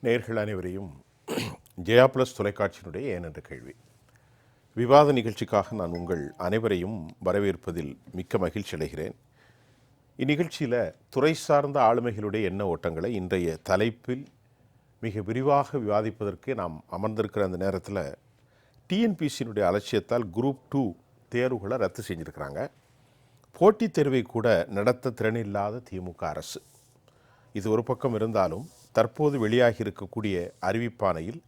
நேயர்கள் அனைவரையும் ஜெயா ப்ளஸ் தொலைக்காட்சியினுடைய ஏனென்ற கேள்வி விவாத நிகழ்ச்சிக்காக நான் உங்கள் அனைவரையும் வரவேற்பதில் மிக்க மகிழ்ச்சி அடைகிறேன். இந்நிகழ்ச்சியில் துறை சார்ந்த ஆளுமைகளுடைய எண்ண ஓட்டங்களை இன்றைய தலைப்பில் மிக விரிவாக விவாதிப்பதற்கு நாம் அமர்ந்திருக்கிற அந்த நேரத்தில் டிஎன்பிசியினுடைய அலட்சியத்தால் குரூப் 2 தேர்வுகளை ரத்து செஞ்சுருக்கிறாங்க. போட்டித் தேர்வை கூட நடத்த திறனில்லாத திமுக அரசு. இது ஒரு பக்கம் இருந்தாலும் தற்போது வெளியாகி இருக்கக்கூடிய அறிவிப்பானையில்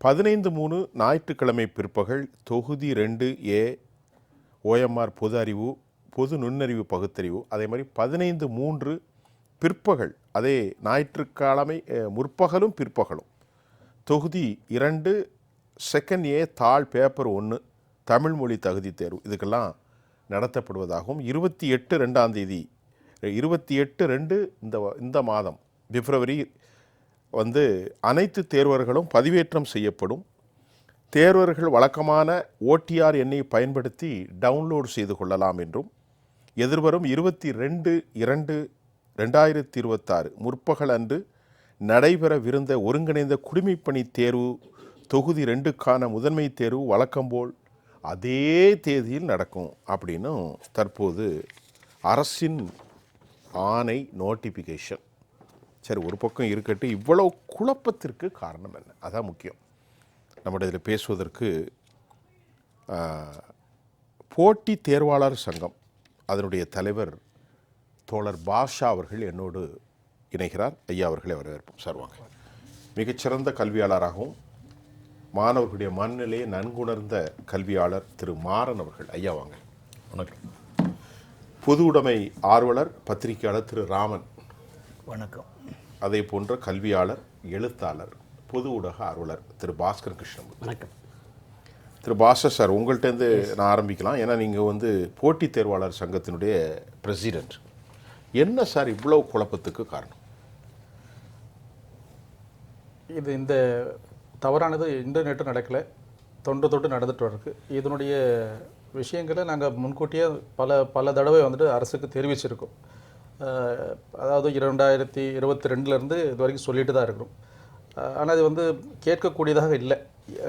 15/3 ஞாயிற்றுக்கிழமை பிற்பகல் தொகுதி 2A OMR பொது அறிவு பொது நுண்ணறிவு பகுத்தறிவு, அதே மாதிரி 15/3 பிற்பகல், அதே ஞாயிற்றுக்கிழமை முற்பகலும் பிற்பகலும் தொகுதி 2 செகண்ட் A தாள் பேப்பர் 1 தமிழ் மொழி தகுதி தேர்வு இதுக்கெல்லாம் நடத்தப்படுவதாகவும் 28/2 28/2 இந்த மாதம் பிப்ரவரி அனைத்து தேர்வர்களும் பதிவேற்றம் செய்யப்படும். தேர்வர்கள் வழக்கமான OTR எண்ணை பயன்படுத்தி டவுன்லோடு செய்து கொள்ளலாம் என்றும் எதிர்வரும் 22/2/2026 முற்பகல் அன்று நடைபெறவிருந்த ஒருங்கிணைந்த குடிமைப்பணி தேர்வு தொகுதி 2க்கான முதன்மை தேர்வு வழக்கம்போல் அதே தேதியில் நடக்கும் அப்படின்னு தற்போது அரசின் ஆணை நோட்டிஃபிகேஷன். சரி, ஒரு பக்கம் இருக்கட்டும், இவ்வளவு குழப்பத்திற்கு காரணம் என்ன? அதான் முக்கியம். நம்முடைய இதில் பேசுவதற்கு போட்டி தேர்வாளர் சங்கம் அதனுடைய தலைவர் தோழர் பாஷா அவர்கள் என்னோடு இணைகிறார். ஐயா அவர்களை வரவேற்போம். சார் வாங்க. மிகச்சிறந்த கல்வியாளராகவும் மாணவர்களுடைய மனநிலையை நன்குணர்ந்த கல்வியாளர் திரு மாறன் அவர்கள். ஐயா வாங்க. வணக்கம். பொது உடைமை ஆர்வலர் பத்திரிகையாளர் திரு ராமன். வணக்கம். அதே போன்ற கல்வியாளர் எழுத்தாளர் பொது ஊடக ஆர்வலர் திரு பாஸ்கர் கிருஷ்ணன். வணக்கம். திரு பாஷா சார், உங்கள்கிட்டருந்து நான் ஆரம்பிக்கலாம். ஏன்னா நீங்கள் போட்டித் தேர்வாளர் சங்கத்தினுடைய பிரசிடென்ட். என்ன சார் இவ்வளவு குழப்பத்துக்கு காரணம்? இந்த தவறானது இன்டர்நெட்டும் நடக்கலை, தொன்று நடந்துட்டு இருக்கு. இதனுடைய விஷயங்களை நாங்கள் முன்கூட்டியே பல தடவை அரசுக்கு தெரிவிச்சிருக்கோம். அதாவது 2022 இது வரைக்கும் சொல்லிட்டு தான் இருக்கிறோம். ஆனால் இது கேட்கக்கூடியதாக இல்லை.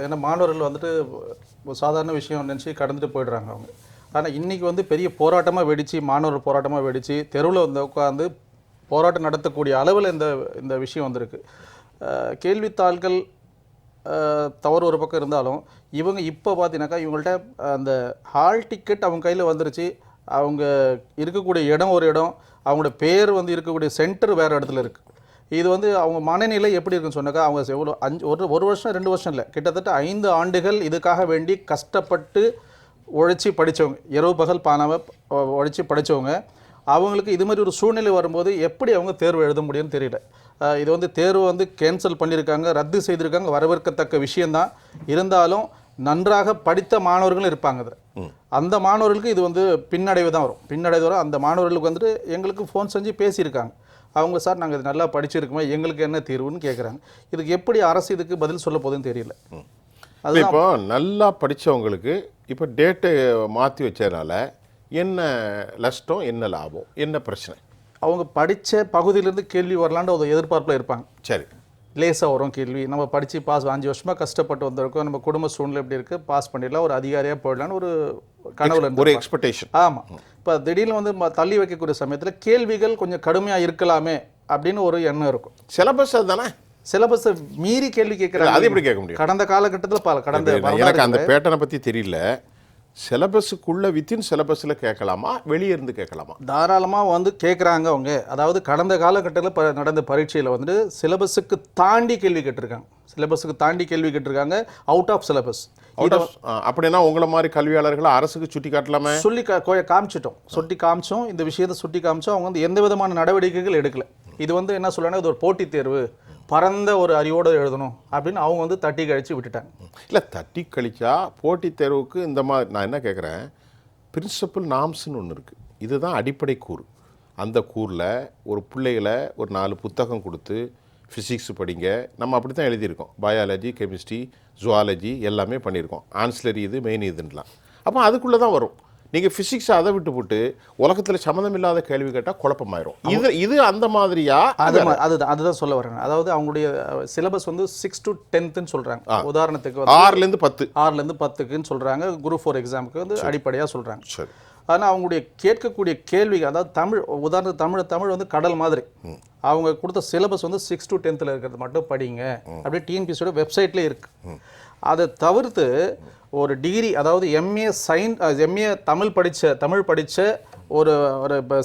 ஏன்னா மாணவர்கள் சாதாரண விஷயம் நினச்சி கடந்துட்டு போயிடுறாங்க அவங்க. ஆனால் இன்றைக்கி பெரிய போராட்டமாக வெடித்து, மாணவர் போராட்டமாக வெடித்து தெருவில் உட்காந்து போராட்டம் நடத்தக்கூடிய அளவில் இந்த விஷயம் வந்திருக்கு. கேள்வித்தாள்கள் தவறு ஒரு பக்கம் இருந்தாலும் இவங்க இப்போ பார்த்தீங்கன்னாக்கா இவங்கள்ட்ட அந்த ஹால் டிக்கெட் அவங்க கையில் வந்துருச்சு. அவங்க இருக்கக்கூடிய இடம் ஒரு இடம், அவங்களோட பேர் இருக்கக்கூடிய சென்டர் வேறு இடத்துல இருக்குது. இது அவங்க மனநிலை எப்படி இருக்குன்னு சொன்னாக்கா, அவங்க எவ்வளோ ஒரு வருஷம் 2 வருஷம் இல்லை, கிட்டத்தட்ட 5 ஆண்டுகள் இதுக்காக வேண்டி கஷ்டப்பட்டு உழைச்சி படித்தவங்க, இரவு பகல் பானாமல் உழைச்சி படித்தவங்க. அவங்களுக்கு இது மாதிரி ஒரு சூழ்நிலை வரும்போது எப்படி அவங்க தேர்வு எழுத முடியும்னு தெரியல. இது தேர்வு கேன்சல் பண்ணியிருக்காங்க, ரத்து செய்திருக்காங்க, வரவேற்கத்தக்க விஷயந்தான். இருந்தாலும் நன்றாக படித்த மாணவர்களும் இருப்பாங்க. அதில் அந்த மாணவர்களுக்கு இது பின்னடைவு தான் வரும். அந்த மாணவர்களுக்கு எங்களுக்கு ஃபோன் செஞ்சு பேசியிருக்காங்க. அவங்க சார் நாங்கள் இது நல்லா படிச்சிருக்கோமே, எங்களுக்கு என்ன தீர்வுன்னு கேட்குறாங்க. இதுக்கு எப்படி அரசு இதுக்கு பதில் சொல்ல போகுதுன்னு தெரியல. அது இப்போ நல்லா படித்தவங்களுக்கு இப்போ டேட்டை மாற்றி வச்சதுனால என்ன நஷ்டம், என்ன லாபம், என்ன பிரச்சனை? அவங்க படித்த பகுதியிலேருந்து கேள்வி வரலான்னு ஒரு எதிர்பார்ப்பில் இருப்பாங்க. சரி, லேசாக வரும் கேள்வி. நம்ம படித்து பாஸ் 5 வருஷமாக கஷ்டப்பட்டு வந்திருக்கோம், நம்ம குடும்ப சூழ்நிலை எப்படி இருக்குது, பாஸ் பண்ணிடலாம், ஒரு அதிகாரியாக போயிடலான்னு ஒரு கனவுல ஒரு எக்ஸ்பெக்டேஷன். ஆமாம். இப்போ திடீர்னு தள்ளி வைக்கக்கூடிய சமயத்தில் கேள்விகள் கொஞ்சம் கடுமையாக இருக்கலாமே அப்படின்னு ஒரு எண்ணம் இருக்கும். சிலபஸ் அதுதானே, சிலபஸை மீறி கேள்வி கேட்குறாங்க. அது எப்படி கேட்க முடியும்? கடந்த காலகட்டத்தில் எனக்கு அந்த பேட்டர்னை பற்றி தெரியல. சிலபஸுக்குள்ள வித்தின் சிலபஸில் கேட்கலாமா, வெளியே இருந்து கேட்கலாமா? தாராளமாக கேட்குறாங்க அவங்க. அதாவது கடந்த காலகட்டத்தில் நடந்த பரீட்சையில் சிலபஸுக்கு தாண்டி கேள்வி கேட்டிருக்காங்க. Out of syllabus. அப்படின்னா உங்களை மாதிரி கல்வியாளர்களை அரசுக்கு சுட்டி காட்டலாமே. சொல்லி காமிச்சோம். இந்த விஷயத்தை சுட்டி காமிச்சோம். அவங்க எந்த விதமான நடவடிக்கைகள் எடுக்கல. இது என்ன சொல்லணும், இது ஒரு போட்டித் தேர்வு, பரந்த ஒரு அறிவோடு எழுதணும் அப்படின்னு அவங்க தட்டி கழித்து விட்டுட்டாங்க. இல்லை, தட்டி கழிச்சா போட்டித் தேர்வுக்கு இந்த மாதிரி நான் என்ன கேட்குறேன், பிரின்சிபல் நாம்ஸ்ன்னு ஒன்று இருக்குது. இதுதான் அடிப்படை கூறு. அந்த கூறில் ஒரு பிள்ளைகளை ஒரு 4 புத்தகம் கொடுத்து ஃபிசிக்ஸ் படிங்க, நம்ம அப்படி தான் எழுதியிருக்கோம். பயாலஜி, கெமிஸ்ட்ரி, ஜுவாலஜி எல்லாமே பண்ணியிருக்கோம். ஆன்சிலரி இது, மெயின் இதுன்னெலாம். அப்போ அதுக்குள்ளே தான் வரும். நீங்கள் ஃபிசிக்ஸ் அதை விட்டு போட்டு உலகத்தில் சம்மந்தம் இல்லாத கேள்வி கேட்டால் குழப்பமாயிரும். இது அந்த மாதிரியா? அதுதான் சொல்ல வரேன். அதாவது அவங்களுடைய சிலபஸ் வந்து 6 to 10ன்னு சொல்கிறாங்க. உதாரணத்துக்கு 6லேருந்து 10 6லேருந்து 10க்குன்னு சொல்கிறாங்க. குரூப் 4 எக்ஸாமுக்கு வந்து அடிப்படையாக சொல்கிறாங்க. சரி. ஆனால் அவங்களுடைய கேட்கக்கூடிய கேள்விகள், அதாவது தமிழ், உதாரணத்துக்கு தமிழ் வந்து கடல் மாதிரி. அவங்க கொடுத்த சிலபஸ் வந்து 6 to 10ல் இருக்கிறது மட்டும் படிங்க அப்படியே டிஎன்பிசியோட வெப்சைட்லேயே இருக்குது. அதை தவிர்த்து ஒரு டிகிரி, அதாவது எம்ஏ தமிழ் படித்த ஒரு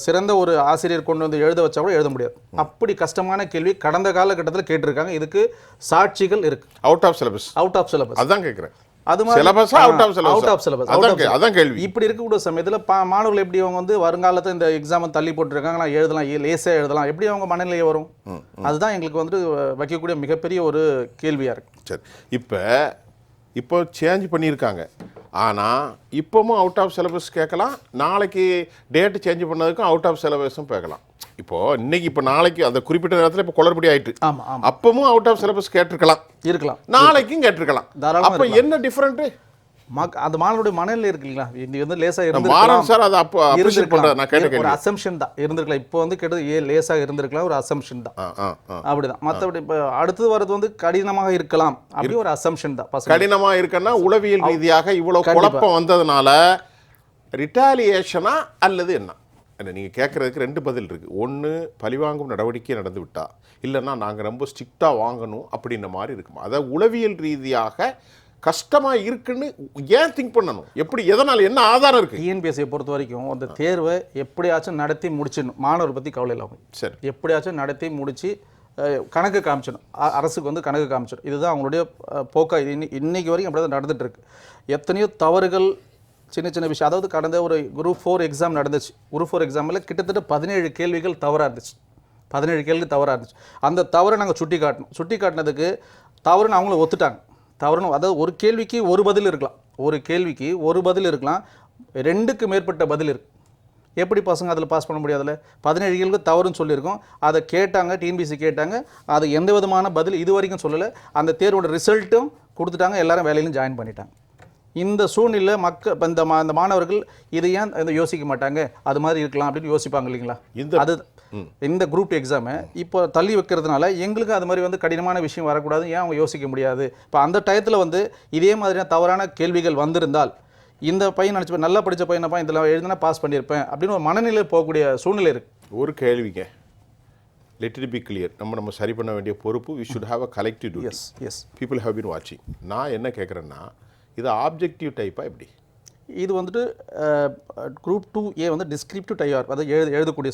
சிறந்த ஒரு ஆசிரியர் கொண்டு வந்து எழுத வச்சா கூட எழுத முடியாது. அப்படி கஷ்டமான கேள்வி கடந்த காலகட்டத்தில் கேட்டிருக்காங்க. இதுக்கு சாட்சிகள் இருக்கு. அவுட் ஆஃப் சிலபஸ் அதான் கேட்குறேன். அது மாதிரி அவுட் ஆஃப் சிலபஸ் அதான் கேள்வி. இப்படி இருக்கக்கூடிய சமயத்தில் மாணவர்கள் எப்படி அவங்க வந்து வருங்காலத்தில் இந்த எக்ஸாமை தள்ளி போட்டுருக்காங்க, நான் எழுதலாம், லேசாக எழுதலாம், எப்படி அவங்க மனநிலையை வரும்? அதுதான் எங்களுக்கு வந்து வைக்கக்கூடிய மிகப்பெரிய ஒரு கேள்வியாக இருக்கு. சரி, இப்போ சேஞ்ச் பண்ணியிருக்காங்க. ஆனால் இப்போவும் அவுட் ஆஃப் சிலபஸ் கேட்கலாம், நாளைக்கு டேட்டு சேஞ்ச் பண்ணதுக்கும் அவுட் ஆஃப் சிலபஸும் கேட்கலாம். இப்போ நாளைக்கு அந்த குறிப்பிட்ட நேரத்தில் இப்போ குளறுபடி ஆயிட்டு, அப்பவும் அவுட் ஆஃப் சிலபஸ் இருக்கலாம், நாளைக்கும் கேட்டிருக்கலாம். அப்போ என்ன டிஃபரெண்ட்? அந்த மாணவருடைய மனநிலை இருக்குங்களா, இது வந்து லேசாக இருந்திருக்கலாம், ஒரு அசம்ஷன் தான் இருந்திருக்கலாம். இப்போ வந்து கேட்டது லேசாக இருந்திருக்கலாம், ஒரு அசம்ஷன் தான், அப்படிதான். மற்றபடி இப்போ அடுத்தது வர்றது வந்து கடினமாக இருக்கலாம், அப்படி ஒரு அசம்ஷன் தான். கடினமாக இருக்குன்னா உளவியல் ரீதியாக இவ்வளோ குழப்பம் வந்ததுனால ரிட்டாலியேஷனா அல்லது என்ன? நீங்கள் கேட்குறதுக்கு 2 பதில் இருக்குது. ஒன்று, பழிவாங்கும் நடவடிக்கை நடந்து விட்டா, இல்லைன்னா நாங்கள் ரொம்ப ஸ்ட்ரிக்டாக வாங்கணும் அப்படின்ற மாதிரி இருக்குமா? அதை உளவியல் ரீதியாக கஷ்டமாக இருக்குன்னு ஏன் திங்க் பண்ணணும்? எப்படி, எதனால், என்ன ஆதாரம் இருக்குது? டிஎன்பிஎஸ்சியை பொறுத்த வரைக்கும் அந்த தேர்வை எப்படியாச்சும் நடத்தி முடிச்சிடணும். மாணவர் பற்றி கவலை இல்லாமல் சரி எப்படியாச்சும் நடத்தி முடித்து கணக்கு காமிச்சிடும், அரசுக்கு வந்து கணக்கு காமிச்சிடும். இதுதான் அவங்களுடைய போக்கா. இன்னைக்கு வரைக்கும் அப்படி தான் நடந்துட்டு இருக்கு. எத்தனையோ தவறுகள், சின்ன விஷயம். அதாவது கடந்த ஒரு குரூப் 4 எக்ஸாம் நடந்துச்சு. குரூப் 4 எக்ஸாமில் கிட்டத்தட்ட 17 கேள்விகள் தவறாக இருந்துச்சு. 17 கேள்வி தவறாக இருந்துச்சு. அந்த தவறை நாங்கள் சுட்டி காட்டினதுக்கு தவறுன்னு அவங்கள ஒத்துட்டாங்க. தவறுன்னு, அதாவது ஒரு கேள்விக்கு ஒரு பதில் இருக்கலாம், 2க்கு மேற்பட்ட பதில் இருக்கு. எப்படி பசங்க அதில் பாஸ் பண்ண முடியாதுல்ல? 17 கேள்வி தவறுன்னு சொல்லியிருக்கோம். அதை கேட்டாங்க, டிஎன்பிசி கேட்டாங்க, அது எந்த விதமான பதில் இது வரைக்கும் சொல்லலை. அந்த தேர்வோட ரிசல்ட்டும் கொடுத்துட்டாங்க, எல்லாரும் வேலையிலும் ஜாயின் பண்ணிட்டாங்க. இந்த சூழ்நிலை இந்த மாணவர்கள் இதை ஏன் யோசிக்க மாட்டாங்க? அது மாதிரி இருக்கலாம் அப்படின்னு யோசிப்பாங்க இல்லைங்களா? இந்த குரூப் எக்ஸாமை இப்போ தள்ளி வைக்கிறதுனால எங்களுக்கு அது மாதிரி வந்து கடினமான விஷயம் வரக்கூடாது, ஏன் அவங்க யோசிக்க முடியாது? இப்போ அந்த டயத்தில் வந்து இதே மாதிரியான தவறான கேள்விகள் வந்திருந்தால் இந்த பையன் நினச்சிப்பேன், நல்லா படித்த பையனப்பா இதில் எழுதினா பாஸ் பண்ணியிருப்பேன் அப்படின்னு ஒரு மனநிலை போகக்கூடிய சூழ்நிலை இருக்குது. ஒரு கேள்விங்க, லெட் இட் பி கிளியர், நம்ம சரி பண்ண வேண்டிய பொறுப்பு, we should have a collective duty. Yes people have been வாட்சிங். நான் என்ன கேட்குறேன்னா, இது ஆப்ஜெக்டிவ் டைப்பாக எப்படி? இது வந்துட்டு குரூப் 2A வந்து டிஸ்கிரிப்டிவ் டைப், அதாவது எழுதக்கூடிய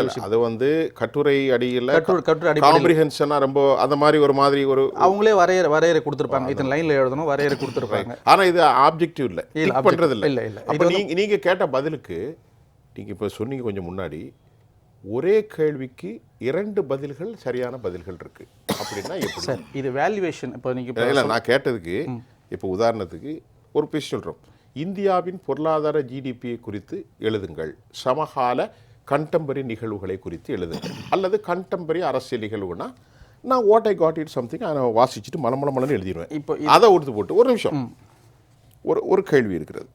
விஷயம். அது வந்து கட்டுரை அடியில் காம்ப்ரிஹென்ஷனாக ரொம்ப அந்த மாதிரி ஒரு மாதிரி ஒரு அவங்களே வரையறை கொடுத்துருப்பாங்க, இத்தனை லைனில் எழுதணும், வரையறை கொடுத்துருப்பாங்க. ஆனால் இது ஆப்ஜெக்டிவ் இல்லை, பண்ணுறது இல்லை. அப்போ நீங்கள் கேட்ட பதிலுக்கு, நீங்கள் இப்போ சொன்னீங்க கொஞ்சம் முன்னாடி, ஒரே கேள்விக்கு 2 பதில்கள் சரியான பதில்கள் இருக்குது அப்படின்னா எப்படி சார்? இது வேல்யூவேஷன். இப்போ நீங்கள் இல்லை, நான் கேட்டதுக்கு இப்போ உதாரணத்துக்கு ஒரு பேசி சொல்கிறோம், இந்தியாவின் பொருளாதார ஜிடிபியை குறித்து எழுதுங்கள், சமகால கண்டெம்பரரி நிகழ்வுகளை குறித்து எழுதுங்கள், அல்லது கண்டெம்பரரி அரசியல் நிகழ்வுனா நான் what I got it something நான் வாசிச்சுட்டு மலமலன்னு எழுதிடுவேன். இப்போ அதை ஒடுத்து போட்டு ஒரு நிமிஷம், ஒரு கேள்வி இருக்கிறது.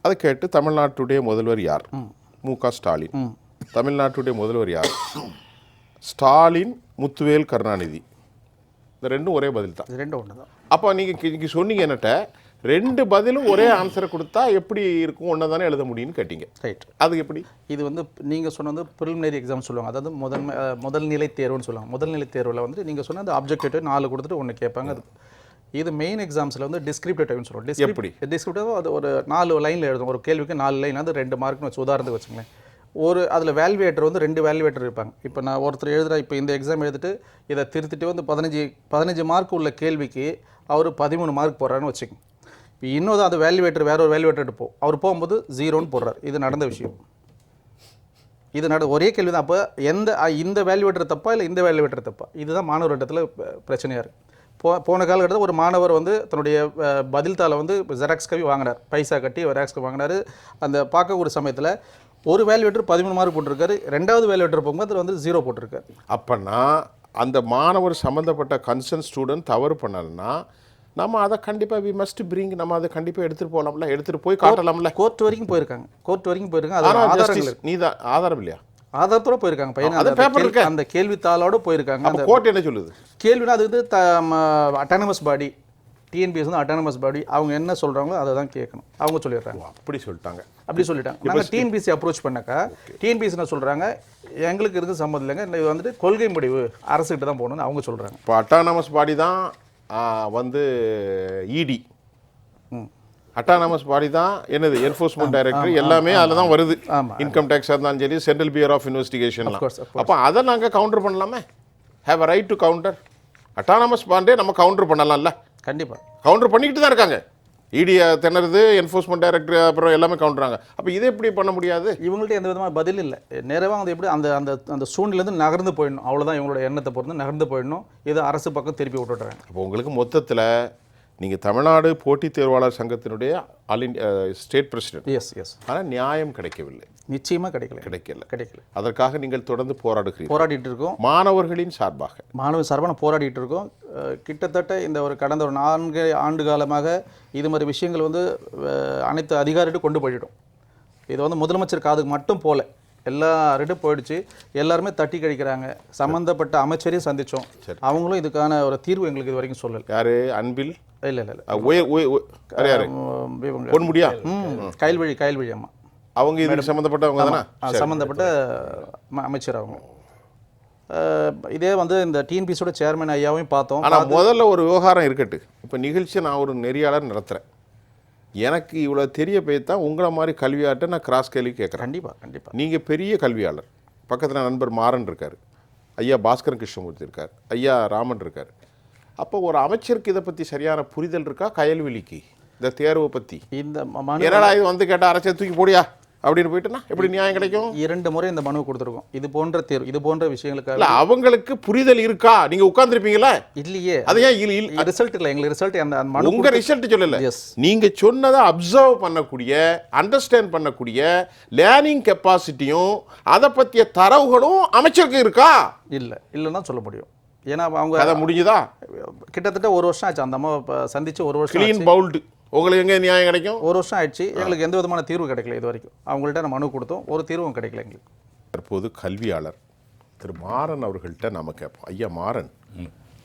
அதை கேட்டு தமிழ்நாட்டுடைய முதல்வர் யார்? மு.க. ஸ்டாலின். தமிழ்நாட்டுடைய முதல்வர் யார்? ஸ்டாலின், முத்துவேல் கருணாநிதி. இந்த 2 ஒரே பதில் தான். 2 ஒன்று தான். அப்போ நீங்கள் சொன்னீங்க என்னட்ட 2 பதிலும் ஒரே ஆன்சரை கொடுத்தா எப்படி இருக்கும், ஒன்று தானே எழுத முடியும்னு கேட்டீங்க. ரைட். அது எப்படி? இது வந்து நீங்கள் சொன்ன வந்து ப்ரிலிமினரி எக்ஸாம் சொல்லுவாங்க, அதாவது முதல்நிலை தேர்வுன்னு சொல்லுவாங்க. முதல்நிலை தேர்வில் வந்து நீங்கள் சொன்ன அந்த ஆப்ஜெக்டிவ் 4 கொடுத்துட்டு 1 கேட்பாங்க. அது இது மெயின் எக்ஸாம்ஸில் வந்து டிஸ்கிரிப்டிவ் டைப்னு சொல்லுவோம். எப்படி டிஸ்கிரிப்டிவ்? அது ஒரு 4 லைனில் எழுதும். ஒரு கேள்விக்கு 4 லைன், அது 2 மார்க்னு வச்சு உதாரணத்துக்கு வச்சுங்களேன். அதில் வேல்யூவேட்டர் வந்து 2 வேல்யூவேட்டர் இருப்பாங்க. இப்போ நான் ஒருத்தர் எழுதுகிறா, இப்போ இந்த எக்ஸாம் எழுதிட்டு இதை திருத்திட்டு வந்து 15 மார்க் உள்ள கேள்விக்கு அவர் 13 மார்க் போடுறாருன்னு வச்சுக்கோங்க. இப்போ இன்னொரு அது வேல்யூவேட்டர் வேற ஒரு வேல்யூவேட்டர் அவர் போகும்போது 0ன்னு போடுறார். இது நடந்த விஷயம். இது ஒரே கேள்வி தான். அப்போ இந்த வேல்யூவேட்டர் தப்பா இல்லை இந்த வேல்யூவேட்டர் தப்பா? இதுதான் மாணவர் இடத்துல பிரச்சனையாக இருக்குது. போன காலகட்டத்தில் ஒரு மாணவர் வந்து தன்னுடைய பதில் தாளை வந்து ஜெராக்ஸ் காப்பி வாங்கினார், பைசா கட்டி ஜெராக்ஸ் காப்பி வாங்கினார். அந்த பார்க்கக்கூடிய சமயத்தில் ஒரு வேல்யூவேட்டர் 13 மார்க் போட்டிருக்காரு, 2வது வேல்யூவேட்டர் போகும்போது அதில் வந்து 0 போட்டிருக்காரு. அப்போனா அந்த மாணவர் சம்மந்தப்பட்ட கன்சர்ன் ஸ்டூடெண்ட் தவறு பண்ணலைன்னா நம்ம அதை கண்டிப்பாக வி மஸ்ட் பிரிங், நம்ம அதை கண்டிப்பாக எடுத்துகிட்டு போகலாம்ல, எடுத்துகிட்டு போய் காட்டலாம்ல. கோர்ட் வரைக்கும் போயிருக்காங்க, கோர்ட் வரைக்கும் போயிருக்காங்க. அது ஆனால் ஆதாரங்கள் ஜஸ்டிஸ் நீ தான் ஆதாரம் இல்லையா? ஆதாரத்தோட போயிருக்காங்க பையன், அந்த கேள்வித்தாளோட போயிருக்காங்க. அந்த கோர்ட் என்ன சொல்லுது? கேள்வினா அது வந்து அட்டானமஸ் பாடி, டிஎன்பிஎஸ் வந்து அட்டானமஸ் பாடி, அவங்க என்ன சொல்கிறாங்களோ அதை தான் கேட்கணும். அவங்க சொல்லிடுறாங்க. அப்படி சொல்லிட்டாங்க. அப்படி சொல்லிட்டாங்க. நாங்கள் டிஎன்பிஎஸ்சி அப்ரோச் பண்ணாக்கா டிஎன்பிஎஸ்சி என்ன சொல்கிறாங்க, எங்களுக்கு இதுக்கு சம்மந்தம் இல்லைங்க, இது வந்துட்டு கொள்கை முடிவு அரசுகிட்ட தான் போகணும்னு அவங்க சொல்கிறாங்க. இப்போ அட்டானமஸ் பாடி தான் வந்து இடி, அட்டானமஸ் பாடி தான் என்னது என்ஃபோர்ஸ்மெண்ட் டைரக்டர், எல்லாமே அதில் தான் வருது. இன்கம் டேக்ஸாக இருந்தாலும் சரி, சென்ட்ரல் பியூரோ ஆஃப் இன்வெஸ்டிகேஷன்லாம். அப்போ அதை நாங்கள் கவுண்டர் பண்ணலாமே, have a right to counter. Autonomous பாண்டே நம்ம கவுண்டர் பண்ணலாம்ல. கண்டிப்பாக கவுண்டர் பண்ணிக்கிட்டு தான் இருக்காங்க. இடி திணறுது, என்ஃபோர்ஸ்மெண்ட் டைரக்டர் அப்புறம் எல்லாமே கவுண்டராங்க. அப்போ இதை எப்படி பண்ண முடியாது? இவங்கள்ட்ட எந்த விதமான பதில் இல்லை. நேரமாக வந்து எப்படி அந்த அந்த அந்த சூழ்நிலேருந்து நகர்ந்து போயிடணும், அவ்வளோதான் இவங்களோட எண்ணத்தை பொறுத்து நகர்ந்து போயிடணும். இது அரசு பக்கம் திருப்பி விட்டுடுறாங்க. அப்போ உங்களுக்கு மொத்தத்தில் நீங்கள் தமிழ்நாடு போட்டித் தேர்வாளர் சங்கத்தினுடைய all India state president. Yes. ஆனால் நியாயம் கிடைக்கவில்லை. நிச்சயமாக கிடைக்கல. அதற்காக நீங்கள் தொடர்ந்து போராடிட்டு இருக்கோம். மாணவர்களின் சார்பாக நான் போராடிட்டு இருக்கோம். கிட்டத்தட்ட இந்த கடந்த ஒரு 4 ஆண்டு காலமாக இது மாதிரி விஷயங்கள் வந்து அனைத்து அதிகாரிகிட்டும் கொண்டு போயிடும். இது வந்து முதலமைச்சர் காதுக்கு மட்டும் போல, எல்லார்கிட்டும் போயிடுச்சு. எல்லாருமே தட்டி கழிக்கிறாங்க. சம்மந்தப்பட்ட அமைச்சரையும் சந்தித்தோம், அவங்களும் இதுக்கான ஒரு தீர்வு எங்களுக்கு இது வரைக்கும் சொல்லலை. யாரு? அன்பில் இல்லை பொன்முடியா, கயல்வழி அம்மா, அவங்க இதுக்கு சம்மந்தப்பட்டவங்க தானே, சம்மந்தப்பட்ட அமைச்சர் அவங்க. இதே வந்து இந்த டிஎன்பிஎஸோட சேர்மன் ஐயாவையும் பார்த்தோம். ஆனால் முதல்ல ஒரு விவகாரம் இருக்கட்டு. இப்போ நிகழ்ச்சியை நான் ஒரு நெறியாளர் நடத்துகிறேன், எனக்கு இவ்வளோ தெரிய போய் தான் உங்களை மாதிரி கல்வியாட்ட நான் கிராஸ் கேள்வி கேட்குறேன். கண்டிப்பாக நீங்கள் பெரிய கல்வியாளர், பக்கத்தில் நண்பர் மாறன் இருக்கார், ஐயா பாஸ்கரன் கிருஷ்ணமூர்த்தி இருக்கார், ஐயா ராமன் இருக்கார். அப்போ ஒரு அமைச்சருக்கு இதை பற்றி சரியான புரிதல் இருக்கா? கயல்வெளிக்கு இந்த தேர்வை பற்றி இந்த என்னடா இது வந்து கேட்டால் அரசியல் தூக்கி போடியா அப்படின்னு போயிட்டுனா எப்படி நியாயம் கிடைக்கும்? 2 முறை இந்த மனு கொடுத்துருக்கோம். இது போன்ற தேர்வு, இது போன்ற விஷயங்களுக்கு இல்லை அவங்களுக்கு புரிதல் இருக்கா? நீங்க உட்கார்ந்துருப்பீங்களா? இல்லையே. அது ஏன் ரிசல்ட் இல்லை, எங்களுக்கு ரிசல்ட் அந்த மனு உங்க ரிசல்ட் சொல்லல. நீங்க சொன்னதை அப்சர்வ் பண்ணக்கூடிய, அண்டர்ஸ்டாண்ட் பண்ணக்கூடிய லேர்னிங் கெப்பாசிட்டியும் அதை பற்றிய தரவுகளும் அமைச்சருக்கு இருக்கா? இல்லைன்னா சொல்ல முடியும். ஏன்னா அவங்க அதை முடிஞ்சுதா? கிட்டத்தட்ட 1 வருஷம் ஆச்சு அந்த அம்மா சந்திச்சு. 1 வருஷம் கிளீன் பவுல்டு. உங்களுக்கு எங்கே நியாயம் கிடைக்கும்? 1 வருஷம் ஆயிடுச்சு, எங்களுக்கு எந்த விதமான தீர்வு கிடைக்கல இது வரைக்கும். அவங்கள்ட்ட நம்ம மனு கொடுத்தோம், ஒரு தீர்வும் கிடைக்கல எங்களுக்கு. தற்போது கல்வியாளர் திரு மாறன் அவர்கள்ட்ட நம்ம கேட்போம். ஐயா மாறன்,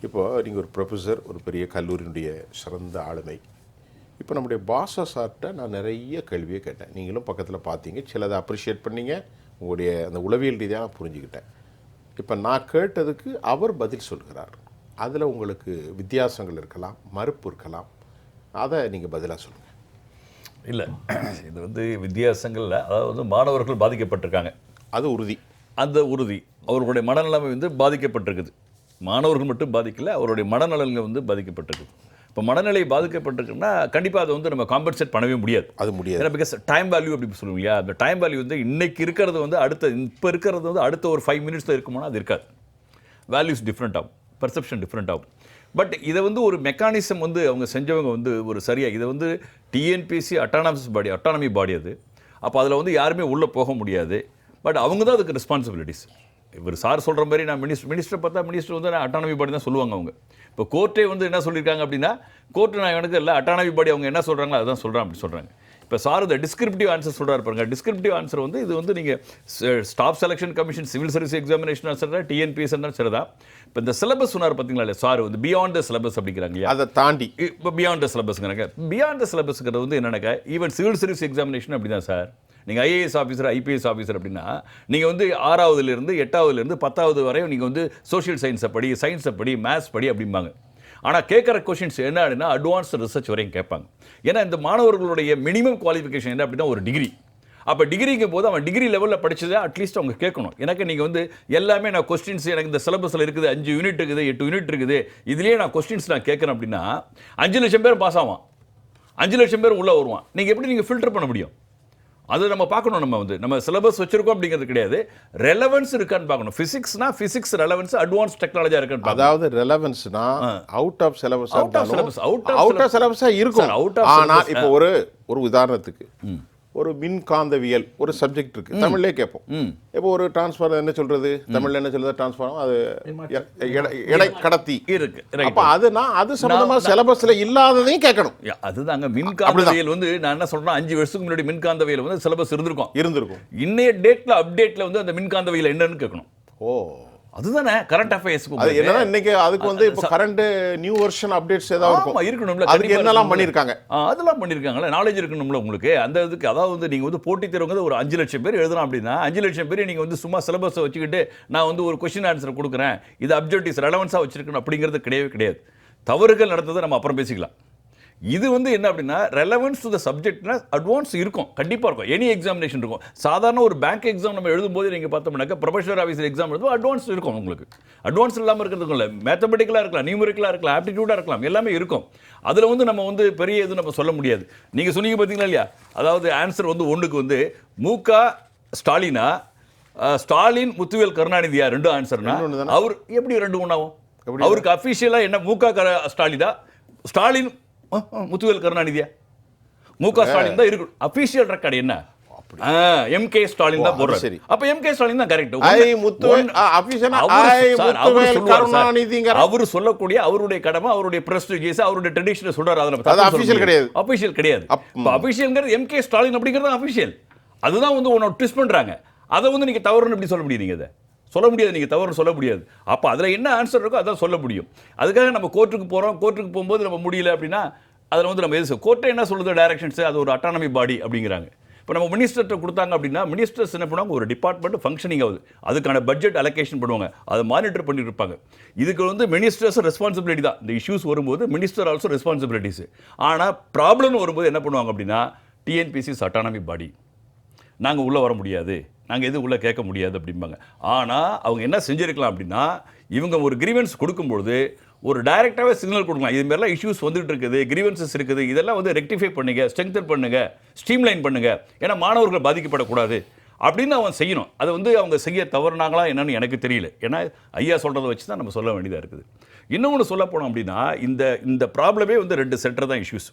இப்போ நீங்கள் ஒரு ப்ரொஃபஸர், ஒரு பெரிய கல்லூரியினுடைய சிறந்த ஆளுமை. இப்போ நம்முடைய பாஷா சார்கிட்ட நான் நிறைய கேள்வியை கேட்டேன், நீங்களும் பக்கத்தில் பார்த்தீங்க, சிலதை அப்ரிஷியேட் பண்ணீங்க, உங்களுடைய அந்த உளவியல் ரீதியாக நான் புரிஞ்சுக்கிட்டேன். இப்போ நான் கேட்டதுக்கு அவர் பதில் சொல்கிறார். அதில் உங்களுக்கு வித்தியாசங்கள் இருக்கலாம், மறுப்பு இருக்கலாம், அதை நீங்கள் பதிலாக சொல்லுங்கள். இல்லை, இது வந்து வித்தியாசங்களில், அதாவது வந்து மாணவர்கள் பாதிக்கப்பட்டிருக்காங்க, அது உறுதி. அந்த உறுதி அவர்களுடைய மனநலமை வந்து பாதிக்கப்பட்டிருக்குது. மாணவர்கள் மட்டும் பாதிக்கல, அவருடைய மனநலன்கள் வந்து பாதிக்கப்பட்டிருக்குது. இப்போ மனநிலை பாதிக்கப்பட்டிருக்குன்னா கண்டிப்பாக அதை வந்து நம்ம காம்பன்சேட் பண்ணவே முடியாது. அது முடியாது. ஏன்னா பிகாஸ் டைம் வேல்யூ அப்படி சொல்லுவோம் இல்லையா? அந்த டைம் வேல்யூ வந்து இன்னைக்கு இருக்கிறது வந்து இப்போ இருக்கிறது வந்து அடுத்த ஒரு 5 மினிட்ஸ் தான் இருக்குமோனா அது இருக்காது. வேல்யூஸ் டிஃப்ரெண்ட் ஆகும், பர்செப்ஷன் டிஃப்ரெண்ட் ஆகும். பட் இதை வந்து ஒரு மெக்கானிசம் வந்து அவங்க செஞ்சவங்க வந்து ஒரு சரியாக, இதை வந்து டிஎன்பிஎஸ்சி அட்டானமி பாடி அது. அப்போ அதில் வந்து யாருமே உள்ளே போக முடியாது. பட் அவங்க தான் அதுக்கு ரெஸ்பான்சிபிலிட்டிஸ். இவர் சார் சொல்கிற மாதிரி நான் மினிஸ்டரை பார்த்தா மினிஸ்டர் வந்து அட்டானமி பாடி தான் சொல்லுவாங்க அவங்க. இப்போ கோர்ட்டே வந்து என்ன சொல்லியிருக்காங்க அப்படின்னா, கோர்ட்டு நான் எனக்கு இல்லை, அட்டானமி பாடி அவங்க என்ன சொல்கிறாங்களோ அதுதான் சொல்கிறேன் அப்படி சொல்கிறாங்க. இப்போ சார் இந்த டிஸ்கிரிப்டிவ் ஆன்சர் சொல்கிறாரு பாருங்க. டிஸ்கிரிப்டிவ் ஆன்சர் வந்து இது வந்து நீங்கள் staff selection commission, civil service examination சரி, டிஎன்பிஎஸ் சரி தான். இப்போ இந்த சிலபஸ் சொன்னார் பார்த்தீங்களா இல்லையா சார், வந்து பியாண்ட் த சிலபஸ் அப்படிங்கிறாங்க இல்லையா? அதை தாண்டி இப்போ பியாண்ட் த சிலபஸ்ங்கிறாங்க. பியாண்ட் த சிலபஸ்ங்கிறது வந்து என்னென்னாக்கா, ஈவன் சிவில் சர்வீஸ் எக்ஸாமினேஷன் அப்படி தான் சார். நீங்கள் ஐஏஎஸ் ஆஃபீஸர், ஐபிஎஸ் ஆஃபீஸர் அப்படின்னா நீங்கள் வந்து 6ஆவதுலேருந்து 8ஆவதுலேருந்து 10ஆவது வரையும் நீங்கள் வந்து சோஷியல் சயின்ஸை படி, சயின்ஸை படி, மேத்ஸ் படி அப்படிம்பாங்க. ஆனால் கேட்குற கொஷின்ஸ் என்ன அப்படின்னா அட்வான்ஸ்டு ரிசர்ச் வரையும் கேட்பாங்க. ஏன்னா இந்த மாணவர்களுடைய மினிமம் குவாலிஃபிகேஷன் என்ன அப்படின்னா ஒரு டிகிரி. அப்போ டிகிரிக்கும் போது அவன் டிகிரி லெவலில் படித்ததை அட்லீஸ்ட் அவங்க கேட்கணும். எனக்கு நீங்கள் வந்து எல்லாமே நான் கொஸ்டின்ஸ் எனக்கு இந்த சிலபஸில் இருக்குது, 5 யூனிட் இருக்குது, 8 யூனிட் இருக்குது, இதுலேயே நான் கொஸ்டின்ஸ் நான் கேட்குறேன் அப்படின்னா 5 லட்சம் பேர் பாஸ் ஆவான், 5 லட்சம் பேர் உள்ளே வருவான். நீங்கள் எப்படி நீங்கள் ஃபில்டர் பண்ண முடியும்? அது நம்ம பார்க்கணும். நம்ம சிலபஸ் வச்சிருக்கோம் அப்படிங்கிறது கிடையாது, ரெலவன்ஸ் இருக்கான்னு பார்க்கணும். பிசிக்ஸ்னா பிசிக்ஸ் ரெலவன்ஸ், அட்வான்ஸ் டெக்னாலஜியா இருக்கான்னு. அதாவது ரெலவன்ஸ்னா out of syllabus, out of சிலபஸா இருக்கும். ஆனா இப்போ ஒரு உதாரணத்துக்கு ஒரு மின்காந்தவியல் ஒரு சப்ஜெக்ட் இருக்கு, தமிழ்லே கேட்போம். இப்போ ஒரு டிரான்ஸ்ஃபார்மர் என்ன சொல்றது, தமிழ்ல என்ன சொல்றது, டிரான்ஸ்ஃபார்மர் அது எடை கடத்தி இருக்கு. அப்ப அது சம்பந்தமா சிலபஸ்ல இல்லாததையும் கேட்கணும். அதுதாங்க மின்காந்தவியல் வந்து நான் என்ன சொல்றேன், 5 வருஷத்துக்கு முன்னாடி மின்காந்தவியல் வந்து சிலபஸ் இருந்திருக்கும். இன்னைய டேட்ல அப்டேட்ல வந்து அந்த மின்காந்தவியல் என்னன்னு கேட்கணும். ஓ, அதுதானே கரண்ட் அஃபேர்ஸ். அது என்னன்னா இன்னைக்கு அதுக்கு வந்து இப்போ கரண்ட் நியூ வெர்ஷன் அப்டேட்ஸ் ஏதாவது இருக்கணும்ல, அதுக்கு என்னெல்லாம் பண்ணிருக்காங்க, அதெல்லாம் பண்ணிருக்காங்கல்ல, நாலேஜ் இருக்கணும்ல உங்களுக்கு. அந்த இதுக்கு அதாவது நீங்க வந்து போட்டி தேர்வுங்க ஒரு 5 லட்சம் பேர் எழுதலாம் அப்படின்னா 5 லட்சம் பேர் நீங்க வந்து சும்மா சிலபஸ் வச்சுக்கிட்டு நான் வந்து ஒரு கொஸ்டின் ஆன்சர் கொடுக்குறேன், இது அப்ஜெக்டிவ்ஸ் ரெலவன்ஸா வச்சிருக்கணும் அப்படிங்கிறது கிடையாது. தவறுகள் நடந்ததை நம்ம அப்புறம் பேசிக்கலாம். இது வந்து என்ன அப்படின்னா ரெலவன்ஸ் டு த சப்ஜெக்ட்னா அட்வான்ஸ் இருக்கும், கண்டிப்பாக இருக்கும். எனி எக்ஸாமினேஷன் இருக்கும். சாதாரண ஒரு பேங்க் எக்ஸாம் நம்ம எழுதும்போது நீங்கள் பார்த்தோம்னாக்கா ப்ரொஃபஷனல் ஆஃபீஸர் எக்ஸாம் எழுதும் அட்வான்ஸ் இருக்கும். உங்களுக்கு அட்வான்ஸ் இல்லாமல் இருக்கிறதுக்கும் இல்லை, மேத்தமெட்டிக்கலாக இருக்கலாம், நியூமரிக்கலாக இருக்கலாம், ஆப்டிடியூடாக இருக்கலாம், எல்லாமே இருக்கும். அதில் வந்து நம்ம வந்து பெரிய இது நம்ம சொல்ல முடியாது. நீங்கள் சொன்னீங்க பார்த்தீங்களா இல்லையா, அதாவது ஆன்சர் வந்து ஒன்றுக்கு வந்து முக ஸ்டாலினா, ஸ்டாலின் முத்துவேல் கருணாநிதியா, 2 ஆன்சர்னா அவர் எப்படி 2 ஒன்றாகும்? அவருக்கு அஃபிஷியலாக என்ன முக ஸ்டாலினா, ஸ்டாலின் முத்துவேல் கருணாநிதியா, முக ஸ்டாலின் தான் இருக்கு. அபிஷியல் ரெக்கார்டு என்ன எம்கே ஸ்டாலின் தான் போடுறாரு. அப்ப எம்கே ஸ்டாலின் தான் கரெக்ட். அவர் சொல்லக்கூடிய அவருடைய கடமை, அவருடைய பிரஸ்டீஜியஸ், அவருடைய ட்ரெடிஷனை சொல்றாரு. அது அபிஷியல் கிடையாது. அபிஷியல் கிடையாது. அபிஷியல்ங்கிறது எம்கே ஸ்டாலின் அப்படிங்கிறது அபிஷியல். அதுதான் வந்து ஒன்னு ட்விஸ்ட் பண்றாங்க. அதை வந்து நீங்க தவறுன்னு எப்படி சொல்ல முடியும்? நீங்க அதை சொல்ல முடியாது, நீங்கள் தவறு சொல்ல முடியாது. அப்போ அதில் என்ன ஆன்சர் இருக்கோ அதான் சொல்ல முடியும். அதுக்காக நம்ம கோர்ட்டுக்கு போகிறோம், கோர்ட்டுக்கு போகும்போது நம்ம முடியல அப்படின்னா அதில் வந்து நம்ம எது கோர்ட்டை என்ன சொல்லுது டைரக்ஷன்ஸ், அது ஒரு அட்டானமி பாடி அப்படிங்கிறாங்க. இப்போ நம்ம மினிஸ்டர்கிட்ட கொடுத்தாங்க அப்படின்னா மினிஸ்டர்ஸ் என்ன பண்ணுவாங்க, ஒரு டிபார்ட்மெண்ட் ஃபங்க்ஷனிங் ஆகுது, அதுக்கான பட்ஜெட் அலோகேஷன் பண்ணுவாங்க, அதை மானிட்டர் பண்ணிட்டு இருப்பாங்க. இதுக்கு வந்து மினிஸ்டர்ஸ் ரெஸ்பான்சிபிலிட்டி தான். இந்த இஷ்யூஸ் வரும்போது மினிஸ்டர் ஆல்சோ ரெஸ்பான்சிபிலிட்டிஸ். ஆனால் ப்ராப்ளம்னு வரும்போது என்ன பண்ணுவாங்க அப்படின்னா டிஎன்பிஎஸ்சி அட்டானமி பாடி, நாங்கள் உள்ளே வர முடியாது, நாங்கள் எதுவும் உள்ளே கேட்க முடியாது அப்படிம்பாங்க. ஆனால் அவங்க என்ன செஞ்சுருக்கலாம் அப்படின்னா இவங்க ஒரு கிரீவன்ஸ் கொடுக்கும்பொழுது ஒரு டைரெக்டாகவே சிக்னல் கொடுக்கலாம், இது மாதிரிலாம் இஷ்யூஸ் வந்துட்டு இருக்குது, கிரீவன்சஸ் இருக்குது, இதெல்லாம் வந்து ரெக்டிஃபை பண்ணுங்க, ஸ்ட்ரெங்தன் பண்ணுங்க, ஸ்ட்ரீம்லைன் பண்ணுங்க, ஏன்னா மாணவர்கள் பாதிக்கப்படக்கூடாது அப்படின்னு அவன் செய்யணும். அதை வந்து அவங்க செய்ய தவறுனாங்களா என்னன்னு எனக்கு தெரியல. ஏன்னா ஐயா சொல்கிறத வச்சு தான் நம்ம சொல்ல வேண்டியதாக இருக்குது. இன்னொன்று சொல்ல போனோம் அப்படின்னா இந்த ப்ராப்ளமே வந்து 2 சென்டர் தான் இஷ்யூஸ்.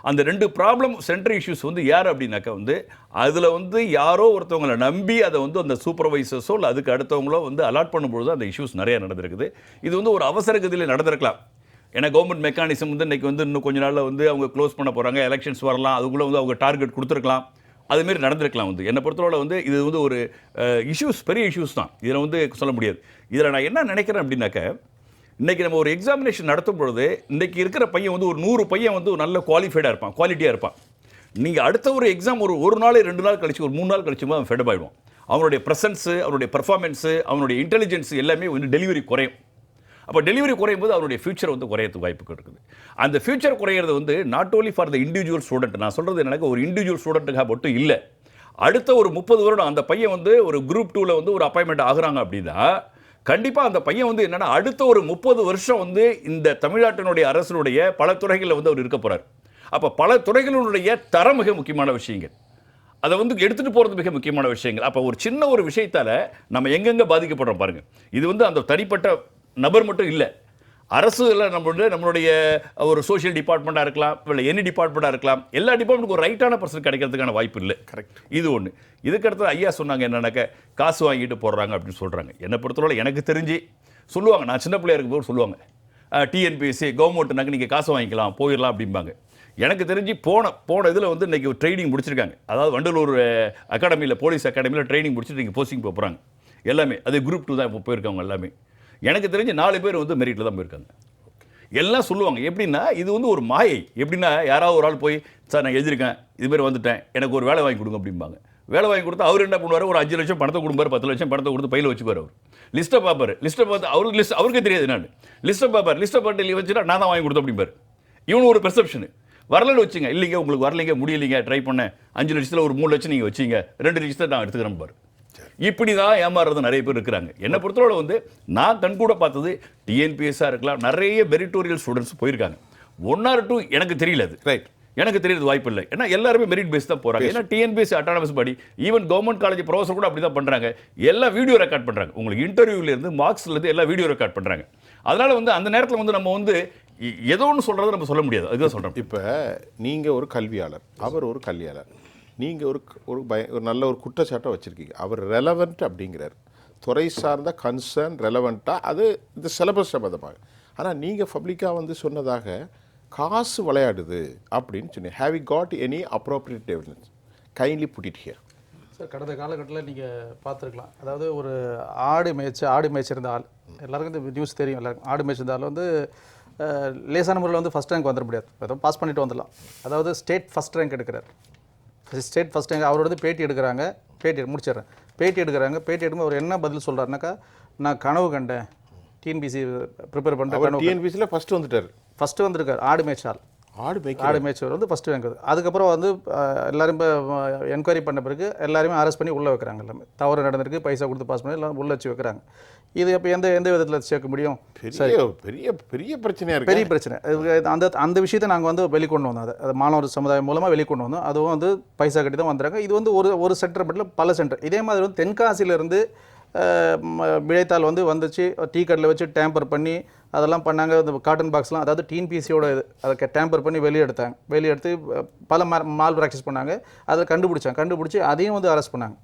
அந்த 2 ப்ராப்ளம் சென்டர் இஷ்யூஸ் வந்து யார் அப்படின்னாக்கா வந்து அதில் வந்து யாரோ ஒருத்தவங்களை நம்பி அதை வந்து அந்த சூப்பர்வைசர்ஸோ இல்லை அதுக்கு அடுத்தவங்களோ வந்து அலாட் பண்ணும்பொழுது அந்த இஷ்யூஸ் நிறைய நடந்திருக்குது. இது வந்து ஒரு அவசர கதியில் நடந்திருக்கலாம். ஏன்னா கவர்மெண்ட் மெக்கானிசம் வந்து இன்றைக்கி வந்து இன்னும் கொஞ்ச நாளில் வந்து அவங்க க்ளோஸ் பண்ண போகிறாங்க, எலெக்ஷன்ஸ் வரலாம், அதுக்குள்ளே வந்து அவங்க டார்கெட் கொடுத்துருக்கலாம், அதுமாரி நடந்திருக்கலாம். வந்து என்னை பொறுத்தவரை வந்து இது வந்து ஒரு இஷ்யூஸ், பெரிய இஷ்யூஸ் தான், இதில் வந்து சொல்ல முடியாது. இதில் நான் என்ன நினைக்கிறேன் அப்படின்னாக்க இன்றைக்கி நம்ம ஒரு எக்ஸாமினேஷன் நடத்தும் பொழுது இன்றைக்கி இருக்கிற பையன் வந்து ஒரு 100 பையன் வந்து ஒரு நல்ல குவாலிஃபைடாக இருப்பான், குவாலிட்டியாக இருப்பான். நீங்கள் அடுத்த ஒரு எக்ஸாம் ஒரு நாள் 2 நாள் கழிச்சு ஒரு 3 நாள் கழிச்சு அவன் ஃபெடப் ஆகிடுவான். அவனுடைய ப்ரெசன்ஸு, அவனுடைய பர்ஃபார்மன்ஸு, அவனுடைய இன்டெலிஜென்ஸ் எல்லாமே வந்து டெலிவரி குறையும். அப்போ டெலிவரி குறையும் போது அவருடைய ஃபியூச்சர் வந்து குறையறதுக்கு வாய்ப்பு இருக்குது. அந்த ஃபியூச்சர் குறையிறது வந்து not only for the individual student. நான் சொல்கிறது எனக்கு ஒரு இண்டிவிஜுவல் ஸ்டூடெண்ட்டுக்காக மட்டும் இல்லை. அடுத்த ஒரு 30 வருடம் அந்த பையன் வந்து ஒரு குரூப் 2ல் வந்து ஒரு அப்பாயின்மெண்ட் ஆகுறாங்க அப்படின்னா கண்டிப்பாக அந்த பையன் வந்து என்னென்னா அடுத்த ஒரு 30 வருஷம் வந்து இந்த தமிழ்நாட்டினுடைய அரசனுடைய பல துறைகளில் வந்து அவர் இருக்க போகிறார். அப்போ பல துறைகளுடைய தரம் மிக முக்கியமான விஷயங்கள், அதை வந்து எடுத்துகிட்டு போகிறது மிக முக்கியமான விஷயங்கள். அப்போ ஒரு சின்ன ஒரு விஷயத்தால் நம்ம எங்கெங்கே பாதிக்கப்படுறோம் பாருங்கள். இது வந்து அந்த தனிப்பட்ட நபர் மட்டும் இல்லை, அரசு இல்லை, நம்மளுடைய ஒரு சோஷியல் டிபார்ட்மெண்ட்டாக இருக்கலாம், இல்லை எனி டிபார்ட்மெண்ட்டாக இருக்கலாம், எல்லா டிபார்ட்மெண்ட்டுக்கு ஒரு ரைட்டான பர்சன் கிடைக்கிறதுக்கான வாய்ப்பு இல்லை. கரெக்ட். இது ஒன்று. இதுக்கடுத்து ஐயா சொன்னாங்க என்னன்னாக்க காசு வாங்கிட்டு போடுறாங்க அப்படின்னு சொல்கிறாங்க. என்னை பொறுத்தவரை எனக்கு தெரிஞ்சு சொல்லுவாங்க, நான் சின்ன பிள்ளையா இருக்கும்போது சொல்லுவாங்க டிஎன்பிஎஸ்சி கவர்மெண்ட்னாக்க நீங்கள் காசு வாங்கிக்கலாம் போயிடலாம் அப்படிம்பாங்க. எனக்கு தெரிஞ்சு போன இதில் வந்து இன்றைக்கி ட்ரைனிங் முடிச்சிருக்காங்க. அதாவது வண்டலூர் அகாடமியில், போலீஸ் அகாடமியில் ட்ரைனிங் முடிச்சுட்டு நீங்கள் போஸ்டிங் போகிறாங்க எல்லாமே. அது குரூப் 2 தான் இப்போ போயிருக்காங்க எல்லாமே. எனக்கு தெரிஞ்சு 4 பேர் வந்து மெரிட்டில் தான் போயிருக்காங்க. எல்லாம் சொல்லுவாங்க எப்படின்னா இது வந்து ஒரு மாயை. எப்படின்னா யாராவது ஒரு ஆள் போய் சார் நான் எழுதியிருக்கேன், இதுமாரி வந்துட்டேன், எனக்கு ஒரு வேலை வாங்கி கொடுங்க அப்படிம்பாங்க. வேலை வாங்கி கொடுத்தா அவர் என்ன பண்ணுவார், ஒரு 5 லட்சம் பணத்தை கொடுப்பார், 10 லட்சம் பணத்தை கொடுத்து பையில் வச்சுக்குவார். அவர் லிஸ்ட்டை பார்ப்பார், லிஸ்ட்டை பார்த்து அவருக்கே தெரியாது நான் லிஸ்ட்டை பார்ப்பார், லிஸ்ட்டை பார்த்து வச்சுட்டா நான் தான் வாங்கி கொடுத்தேன் அப்படிம்பார். இவனு ஒரு பெர்செப்ஷனு. வரலன்னு வச்சுங்க, இல்லைங்க உங்களுக்கு வரலைங்க, முடியலைங்க, ட்ரை பண்ணேன், 5 லட்சத்தில் ஒரு 3 லட்சம் நீங்கள் வச்சிங்க, 2 லட்சத்தை நான் எடுத்துக்கிறேன் பாரு. இப்படி தான் ஏமாறுறது நிறைய பேர் இருக்கிறாங்க. என்னை பொறுத்தவரை வந்து நான் கண்கூட பார்த்தது டிஎன்பிஎஸ்ஸாக இருக்கலாம், நிறைய மெரிட்டோரியல் ஸ்டூடெண்ட்ஸ் போயிருக்காங்க. 1 or 2 எனக்கு தெரியல, அது ரைட், எனக்கு தெரியறது வாய்ப்பு இல்லை. ஏன்னா எல்லாருமே மெரிட் பேஸ் தான் போகிறாங்க. ஏன்னா டிஎன்பிஎஸ்சி அட்டானமஸ் பாடி, ஈவன் கவர்மெண்ட் காலேஜ் ப்ரொஃபஸர் கூட அப்படி தான் பண்ணுறாங்க. எல்லாம் வீடியோ ரெக்கார்ட் பண்ணுறாங்க, உங்களுக்கு இன்டர்வியூலேருந்து மார்க்ஸ்லேருந்து எல்லாம் வீடியோ ரெக்கார்ட் பண்ணுறாங்க. அதனால் வந்து அந்த நேரத்தில் வந்து நம்ம வந்து ஏதோ ஒன்று சொல்கிறத நம்ம சொல்ல முடியாது. அதுதான் சொல்கிறோம். இப்போ நீங்கள் ஒரு கல்வியாளர், அவர் ஒரு கல்வியாளர், நீங்கள் ஒரு நல்ல ஒரு குற்றச்சாட்டை வச்சுருக்கீங்க. அவர் ரெலவெண்ட் அப்படிங்கிறார். துறை சார்ந்த கன்சர்ன் ரெலவெண்ட்டாக அது இந்த சிலபஸ் சம்மந்தமாக. ஆனால் நீங்கள் பப்ளிக்காக வந்து சொன்னதாக காசு விளையாடுது அப்படின்னு சொன்னீங்க. Have you got any appropriate evidence? Kindly put it here. Sir, கடந்த காலகட்டத்தில் நீங்கள் பார்த்துருக்கலாம். அதாவது ஒரு ஆடு மேய்ச்சிருந்த ஆள், எல்லாருக்கும் இந்த நியூஸ் தெரியும். எல்லாருக்கும் ஆடு மேய்ச்சிருந்த ஆள் வந்து லேசான முறையில் வந்து ஃபஸ்ட் ரேங்க் வந்துட முடியாது. ஏதோ பாஸ் பண்ணிட்டு வந்துடலாம். அதாவது ஸ்டேட் ஃபஸ்ட் ரேங்க் எடுக்கிறார். State first rank. அவர் வந்து பேட்டி எடுக்கிறாங்க. முடிச்சிடுறேன். பேட்டி எடுக்கும்போது அவர் என்ன பதில் சொல்கிறாருனாக்கா, நான் கனவு கண்டேன், டிஎன்பிசி ப்ரிப்பேர் பண்ணுறேன். டிஎன்பிசியில் ஃபஸ்ட்டு வந்திருக்கார். ஆடு மேய்ச்சால் ஆடு மேய்ச்சவர் வந்து ஃபஸ்ட்டு ரேங்க். அதுக்கப்புறம் வந்து எல்லாரும் இப்போ என்கொயரி பண்ண பிறகு எல்லாருமே அரெஸ்ட் பண்ணி உள்ளே வைக்கிறாங்க. எல்லாமே தவறு நடந்திருக்கு, பைசா கொடுத்து பாஸ் பண்ணி எல்லாம் உள்ளே வச்சு வைக்கிறாங்க. இது அப்போ எந்த விதத்தில் சேர்க்க முடியும்? பெரிய பிரச்சனையாக இருக்குது. பெரிய பிரச்சனை. அந்த விஷயத்தை நாங்கள் வந்து வெளிக்கொண்டு வந்தோம். அது மாணவர் சமுதாயம் மூலமாக வெளிக்கொண்டு வந்தோம். அதுவும் வந்து பைசா கட்டி தான் வந்துறாங்க. இது வந்து ஒரு சென்டர் மட்டும் பல சென்டர். இதே மாதிரி வந்து தென்காசியிலேருந்து விடைத்தாள் வந்துச்சு. டீ கடையில் வச்சு டேம்பர் பண்ணி அதெல்லாம் பண்ணாங்க. இந்த காட்டன் பாக்ஸ்லாம், அதாவது டிஎன்பிசியோட இது, அதை டேம்பர் பண்ணி வெளியெடுத்து பல மால் ப்ராக்டிஸ் பண்ணாங்க. அதை கண்டுபிடிச்சி அதையும் வந்து அரெஸ்ட் பண்ணாங்க.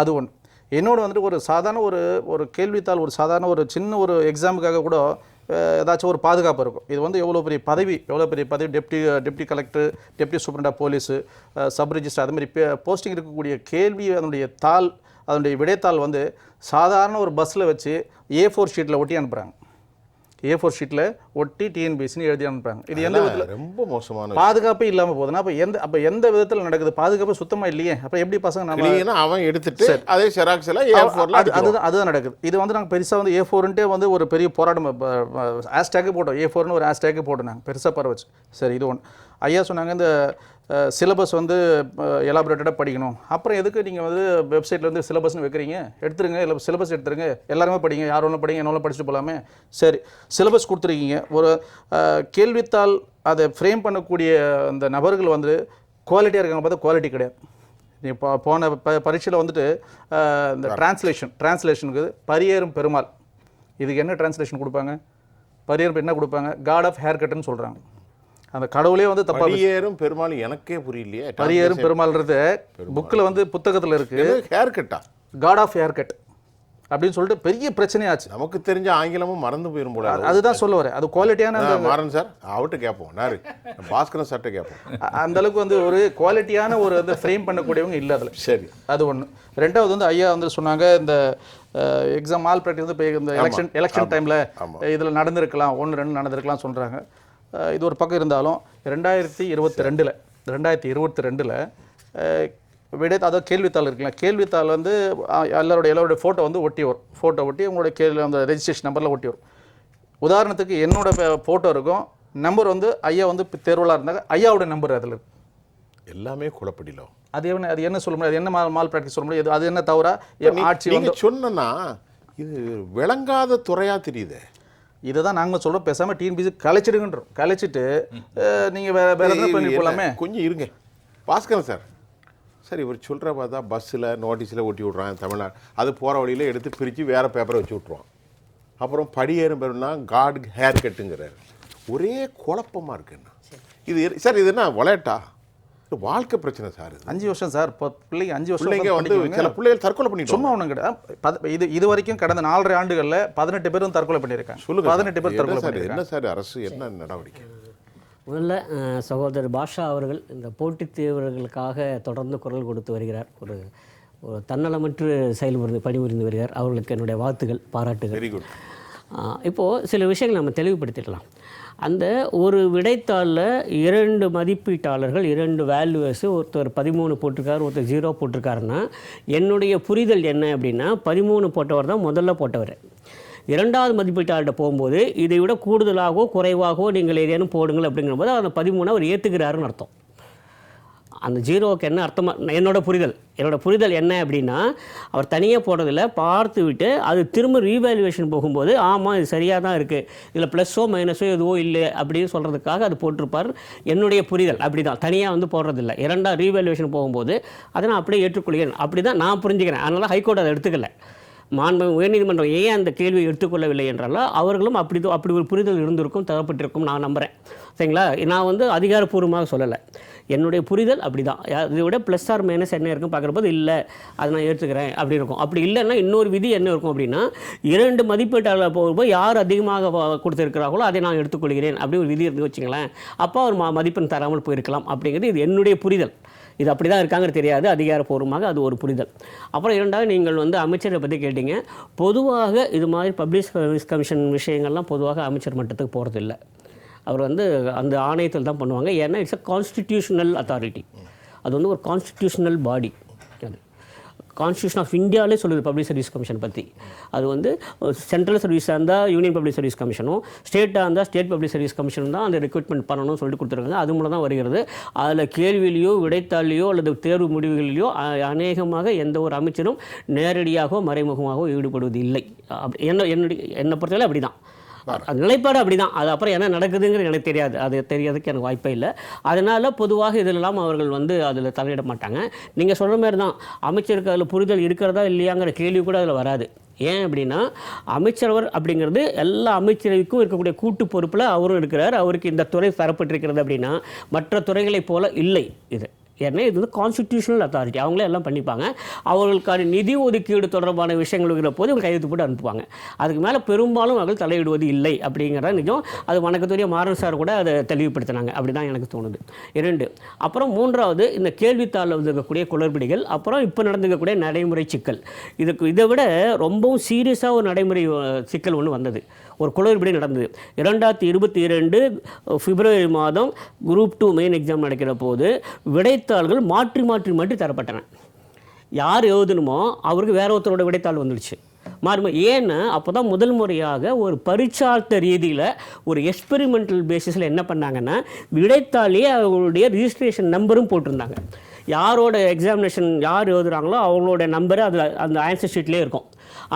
அது ஒன்று. என்னோட வந்துட்டு ஒரு சாதாரண ஒரு கேள்வித்தாள், ஒரு சாதாரண ஒரு சின்ன ஒரு எக்ஸாமுக்காக கூட ஏதாச்சும் ஒரு பாதுகாப்பு இருக்கும். இது வந்து எவ்வளோ பெரிய பதவி, deputy collector, deputy superintendent of police, sub registrar, அது மாதிரி போஸ்டிங் இருக்கக்கூடிய கேள்வி, அதனுடைய விடைத்தாள் வந்து சாதாரண ஒரு பஸ்ஸில் வச்சு A4 ஷீட்டில் ஒட்டி அனுப்புகிறாங்க. A4 ஷீட்டில் ஒட்டி டிஎன்பிசின்னு எழுதி அனுப்புறாங்க. இது எந்த விதத்தில் ரொம்ப மோசமான பாதுகாப்பே இல்லாமல் போகுதுன்னா அப்போ எந்த விதத்தில் நடக்குது? பாதுகாப்பு சுத்தமாக இல்லையே. அப்போ எப்படி பசங்க நம்ம அவன் எடுத்துட்டு அதே செராக்ஸில் அதுதான் நடக்குது. இது வந்து நாங்கள் பெருசாக வந்து A4ன்ட்டே வந்து ஒரு பெரிய போராட்டம் ஹேஷ்டேக்கு போட்டோம். A4ன்னு ஒரு ஹேஷ்டேக்கு போட்டோம் நாங்கள் பெருசாக பரவச்சு. சரி, இது ஒன்று. ஐயா சொன்னாங்க இந்த சிலபஸ் வந்து எலாபரேட்டடாக படிக்கணும். அப்புறம் எதுக்கு நீங்கள் வந்து வெப்சைட்டில் வந்து சிலபஸ்னு வைக்கிறீங்க? எடுத்துருங்க, இல்லை சிலபஸ் எடுத்துருங்க, எல்லாருமே படிங்க, யார் ஒன்றும் படிங்க, என்ன படிச்சுட்டு போகலாமே. சரி, சிலபஸ் கொடுத்துருக்கீங்க. ஒரு கேள்வித்தாள் அதை ஃப்ரேம் பண்ணக்கூடிய அந்த நபர்கள் வந்து குவாலிட்டியாக இருக்காங்க பார்த்தா குவாலிட்டி கிடையாது. இப்போ போன பரீட்சையில் வந்துட்டு இந்த டிரான்ஸ்லேஷனுக்கு பரியேறும் பெருமாள், இதுக்கு என்ன டிரான்ஸ்லேஷன் கொடுப்பாங்க? பரியேறும் என்ன கொடுப்பாங்க? காட் ஆஃப் ஹேர் கட்டுன்னு சொல்கிறாங்க. அந்த கடவுளே வந்து தப்பா. பரியேறும் பெருமாள் எனக்கே புரியலையே. பரியேறும் பெருமாள்ன்றது புக்கில் வந்து புத்தகத்தில் இருக்கு. ஹேர் கட்டா? காட் ஆஃப் ஹேர் கட் அப்படின்னு சொல்லிட்டு பெரிய பிரச்சனையாச்சு. நமக்கு தெரிஞ்ச ஆங்கிலமும் மறந்து போயிடும் போல. அதுதான் சொல்ல வரேன். அது குவாலிட்டியான மாறன் சார் அவர்கிட்ட கேட்போம், பாஸ்கரன் சார்ட்ட கேட்போம். அந்த அளவுக்கு வந்து ஒரு குவாலிட்டியான ஒரு வந்து ஃப்ரேம் பண்ணக்கூடியவங்க இல்லை அதில். சரி, அது ஒன்று. ரெண்டாவது வந்து ஐயா வந்து சொன்னாங்க, இந்த எக்ஸாம் மால் ப்ராக்டிஸ் வந்து இந்த எலெக்ஷன் டைமில் இதில் நடந்திருக்கலாம், 1-2 நடந்திருக்கலாம் சொல்கிறாங்க. இது ஒரு பக்கம் இருந்தாலும் 2022 அதாவது கேள்வித்தாள் இருக்குல்ல, கேள்வித்தாள் வந்து எல்லாருடைய ஃபோட்டோ வந்து ஒட்டி உங்களுடைய அந்த ரெஜிஸ்ட்ரேஷன் நம்பரில் ஒட்டி வரும். உதாரணத்துக்கு என்னோட ஃபோட்டோ இருக்கும், நம்பர் வந்து ஐயா வந்து தேர்வலாக இருந்தாங்க, ஐயாவோட நம்பர் அதில் இருக்கு. எல்லாமே குழப்படிலும். அது என்ன சொல்ல முடியாது? என்ன மால் ப்ராக்டிஸ் சொல்ல முடியாது? அது என்ன தவிர ஆட்சி வந்து சொன்னா இது விளங்காத துறையாக தெரியுது. இதை தான் நாங்கள் சொல்கிறோம், பேசாமல் டிஎன்பிசி கலைச்சிடுங்கன்றோம். கலைச்சிட்டு நீங்கள் வேறு எதாவது பண்ணி போகலாமே. கொஞ்சம் இருங்க பாஸ்கரன் சார். சரி, இவர் சொல்கிற பார்த்தா பஸ்ஸில் நோட்டீஸில் ஒட்டி விட்றான் தமிழ்நாடு. அது போகிற வழியில் எடுத்து பிரித்து வேறு பேப்பரை வச்சு விட்ருவான். அப்புறம் படியேறும் பேருனா காட் ஹேர் கட்டுங்கிறார். ஒரே குழப்பமாக இருக்குண்ணா இது. சார், இது என்ன விளையாட்டா? வாழ்க்கை பிரச்சனை சார். 5 வருஷம் சார், பிள்ளைங்க 5 வருஷம் வந்து சில பிள்ளைகள் தற்கொலை பண்ணி சும்மா ஒன்றும் கிடையாது. இது வரைக்கும் கடந்த 4.5 ஆண்டுகளில் 18 பேரும் தற்கொலை பண்ணியிருக்காங்க. சொல்லுங்க, 18 பேர் தற்கொலை பண்ணியிருக்காங்க. என்ன சார் அரசு என்ன நடவடிக்கை? முதல்ல சகோதரர் பாஷா அவர்கள் இந்த போட்டித் தேர்வுகளுக்காக தொடர்ந்து குரல் கொடுத்து வருகிறார். ஒரு தன்னலமற்று பணிபுரிந்து வருகிறார். அவர்களுக்கு என்னுடைய வாழ்த்துகள், பாராட்டுகள். Very good. இப்போது சில விஷயங்கள் நம்ம தெளிவுபடுத்திடலாம். அந்த ஒரு விடைத்தாளில் 2 மதிப்பீட்டாளர்கள், 2 வேல்யூவர்ஸு, ஒருத்தர் 13 போட்டிருக்கார், ஒருத்தர் 0 போட்டிருக்காருன்னா என்னுடைய புரிதல் என்ன அப்படின்னா 13 போட்டவர் தான் முதல்ல போட்டவர். 2வது மதிப்பீட்டாளர்கிட்ட போகும்போது இதை விட கூடுதலாகவோ குறைவாகவோ நீங்கள் ஏதேனும் போடுங்கள் அப்படிங்கும்போது அந்த 13 அவர் ஏற்றுக்கிறாருன்னு அர்த்தம். அந்த 0க்கு என்ன அர்த்தமாக என்னோட புரிதல் என்ன அப்படின்னா, அவர் தனியாக போடுறதில்ல, பார்த்து விட்டு அது திரும்ப ரீவேல்யூவேஷன் போகும்போது ஆமாம் இது சரியாக தான் இருக்குது, இதில் ப்ளஸ்ஸோ மைனஸோ எதுவோ இல்லை அப்படின்னு சொல்கிறதுக்காக அது போட்டிருப்பார். என்னுடைய புரிதல் அப்படி தான். தனியாக வந்து போடுறதில்ல. 2வது ரீவேல்யூவேஷன் போகும்போது அதை நான் அப்படியே ஏற்றுக்கொள்கிறேன். அப்படி தான் நான் புரிஞ்சுக்கிறேன். அதனால் ஹைகோர்ட் அதை எடுத்துக்கல. உயர்நீதிமன்றம் ஏன் அந்த கேள்வியை எடுத்துக்கொள்ளவில்லை என்றால் அவர்களும் அப்படி ஒரு புரிதல் இருந்திருக்கும், தரப்பட்டிருக்கும் நான் நம்புகிறேன். சரிங்களா? நான் வந்து அதிகாரப்பூர்வமாக சொல்லலை, என்னுடைய புரிதல் அப்படி தான். இதை விட ப்ளஸ் ஆர் மைனஸ் என்ன இருக்கும் பார்க்குறப்போது இல்லை அதை நான் ஏற்றுக்கிறேன் அப்படி இருக்கும். அப்படி இல்லைன்னா இன்னொரு விதி என்ன இருக்கும் அப்படின்னா 2 மதிப்பீட்டாளர் போகும்போது யார் அதிகமாக கொடுத்துருக்கிறார்களோ அதை நான் எடுத்துக்கொள்கிறேன் அப்படி ஒரு விதி இருந்து வச்சுங்களேன். அப்போ அவர் மதிப்பெண் தராமல் போயிருக்கலாம் அப்படிங்கிறது இது என்னுடைய புரிதல். இது அப்படி தான் இருக்காங்கிறது தெரியாது, அதிகாரப்பூர்வமாக அது ஒரு புரிதல். அப்புறம் இரண்டாவது நீங்கள் வந்து அமைச்சரை பற்றி கேட்டீங்க. பொதுவாக இது மாதிரி பப்ளிக் சர்வீஸ் கமிஷன் விஷயங்கள்லாம் பொதுவாக அமைச்சர் மட்டத்துக்கு போகிறது இல்லை. அவர் வந்து அந்த ஆணையத்தில் தான் பண்ணுவாங்க. ஏன்னா இட்ஸ் அ கான்ஸ்டிடியூஷனல் அத்தாரிட்டி. அது வந்து ஒரு கான்ஸ்டிடியூஷனல் பாடி. கான்ஸ்டியூஷன் ஆஃப் இந்தியாவிலே சொல்லுது பப்ளிக் சர்வீஸ் கமிஷன் பற்றி. அது வந்து சென்ட்ரல் சர்வீஸாக இருந்தால் யூனியன் பப்ளிக் சர்வீஸ் கமிஷனும், ஸ்டேட்டாக இருந்தால் ஸ்டேட் பப்ளிக் சர்வீஸ் கமிஷனும் தான் அந்த ரெக்ரூட்மெண்ட் பண்ணணும்னு சொல்லிட்டு கொடுத்துருக்காங்க. அது மூலம் தான் வருகிறது. அதில் கேள்வியிலையோ விடைத்தாளிலையோ அல்லது தேர்வு முடிவுகளிலையோ அநேகமாக எந்த ஒரு அமைச்சரும் நேரடியாகவோ மறைமுகமாகவோ ஈடுபடுவது இல்லை. என்னை பொறுத்தவரை அப்படி தான் நிலைப்பாடு, அப்படி தான். அது அப்புறம் என்ன நடக்குதுங்கிறது எனக்கு தெரியாது, அது தெரியாதுக்கு எனக்கு வாய்ப்பே இல்லை. அதனால் பொதுவாக இதிலெல்லாம் அவர்கள் வந்து அதில் தலையிட மாட்டாங்க. நீங்கள் சொல்கிற மாதிரி தான் அமைச்சருக்கு அதில் புரிதல் இருக்கிறதா இல்லையாங்கிற கேள்வி கூட அதில் வராது. ஏன் அப்படின்னா அமைச்சரவர் அப்படிங்கிறது எல்லா அமைச்சரவைக்கும் இருக்கக்கூடிய கூட்டு பொறுப்பில் அவரும் இருக்கிறார். அவருக்கு இந்த துறை தரப்பட்டிருக்கிறது அப்படின்னா மற்ற துறைகளைப் போல இல்லை இது. ஏன்னா இது வந்து கான்ஸ்டிடியூஷனல் அத்தாரிட்டி, அவங்களே எல்லாம் பண்ணிப்பாங்க. அவர்களுக்கான நிதி ஒதுக்கீடு தொடர்பான விஷயங்கள் இருக்கிற போது அவங்க கையெழுத்து போட்டு அனுப்புவாங்க. அதுக்கு மேலே பெரும்பாலும் அவர்கள் தலையிடுவது இல்லை அப்படிங்கிறத நிஜம். அது வணக்கத்துரிய மாறன் சார் கூட அதை தெளிவுபடுத்தினாங்க. அப்படி தான் எனக்கு தோணுது. 2 அப்புறம் 3வது இந்த கேள்வித்தாளில் வந்துருக்கக்கூடிய குளறுபடிகள், அப்புறம் இப்போ நடந்துக்கக்கூடிய நடைமுறை சிக்கல். இதை விட ரொம்பவும் சீரியஸாக ஒரு நடைமுறை சிக்கல் ஒன்று வந்தது, ஒரு குளறுபடி நடந்தது. 2022 பிப்ரவரி மாதம் குரூப் 2 மெயின் எக்ஸாம் நடக்கிற போது விடைத்தாள்கள் மாற்றி மாற்றி மாற்றி தரப்பட்டன. யார் எழுதணுமோ அவருக்கு வேற ஒருத்தரோட விடைத்தாள் வந்துடுச்சு. ஏன்னா அப்போ தான் முதல் முறையாக ஒரு பரீட்சார்த்த ரீதியில் ஒரு எக்ஸ்பெரிமெண்டல் பேசிஸில் என்ன பண்ணாங்கன்னா விடைத்தாலேயே அவங்களுடைய ரிஜிஸ்ட்ரேஷன் நம்பரும் போட்டிருந்தாங்க. யாரோட எக்ஸாமினேஷன் யார் எழுதுகிறாங்களோ அவங்களோட நம்பரு அதில் அந்த ஆன்சர் ஷீட்லேயே இருக்கும்.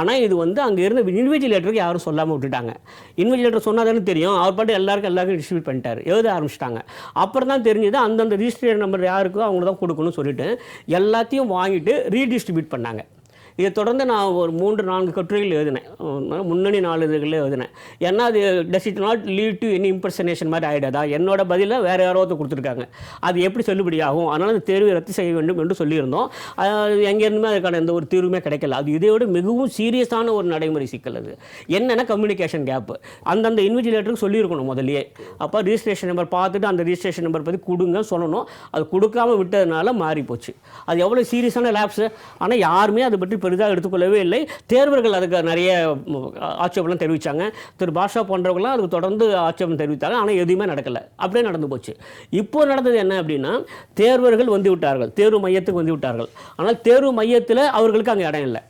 ஆனால் இது வந்து அங்கே இருந்த இன்விஜிலேட்டருக்கு யாரும் சொல்லாமல் விட்டுட்டாங்க. இன்விஜிலேட்டர் சொன்னால் தானே தெரியும், அவர் பாட்டு எல்லாருக்கும் டிஸ்ட்ரிபியூட் பண்ணிட்டார், எழுத ஆரம்பிச்சிட்டாங்க. அப்புறம் தான் தெரிஞ்சது அந்தந்த ரிஜிஸ்ட்ரேஷன் நம்பர் யாருக்கோ அவங்க தான் கொடுக்கணும்னு சொல்லிட்டு எல்லாத்தையும் வாங்கிட்டு ரீடிஸ்ட்ரிபியூட் பண்ணாங்க. இதை தொடர்ந்து நான் ஒரு 3-4 கட்டுரைகள் எழுதினேன், முன்னணி 4 இதுகளில் எழுதினேன். ஏன்னா அது does it not lead to any impersonation மாதிரி ஆகிடாதா, என்னோட பதிலாக வேறு யாரோ கொடுத்துருக்காங்க, அது எப்படி செல்லுபடியாகும், அதனால் அந்த தேர்வை ரத்து செய்ய வேண்டும் என்று சொல்லியிருந்தோம். எங்கேருந்துமே அதுக்கான எந்த ஒரு தீர்வுமே கிடைக்கல. அது இதையோடு மிகவும் சீரியஸான ஒரு நடைமுறை சிக்கல். அது என்னென்னா கம்யூனிகேஷன் கேப்பு. அந்தந்த இன்விஜிலேட்டருக்கு சொல்லியிருக்கணும் முதலியே. அப்போ ரிஜிஸ்ட்ரேஷன் நம்பர் பார்த்துட்டு அந்த ரிஜிஸ்ட்ரேஷன் நம்பர் பற்றி கொடுங்க சொல்லணும். அது கொடுக்காமல் விட்டதுனால மாறி போச்சு. அது எவ்வளோ சீரியஸான லேப்ஸு. ஆனால் யாருமே அதை பற்றி பெரிதாக எடுத்துக்கொள்ளவே இல்லை. தேர்வர்கள் அதுக்கு நிறைய ஆட்சேபம்லாம் தெரிவித்தாங்க. திரு பாஷா போன்றவங்களாம் அதுக்கு தொடர்ந்து ஆட்சேபம் தெரிவித்தாங்க. ஆனால் எதுவுமே நடக்கலை, அப்படியே நடந்து போச்சு. இப்போ நடந்தது என்ன அப்படின்னா தேர்வர்கள் வந்து விட்டார்கள், தேர்வு மையத்துக்கு வந்து விட்டார்கள். ஆனால் தேர்வு மையத்தில் அவர்களுக்கு அங்கே இடம் இல்லை.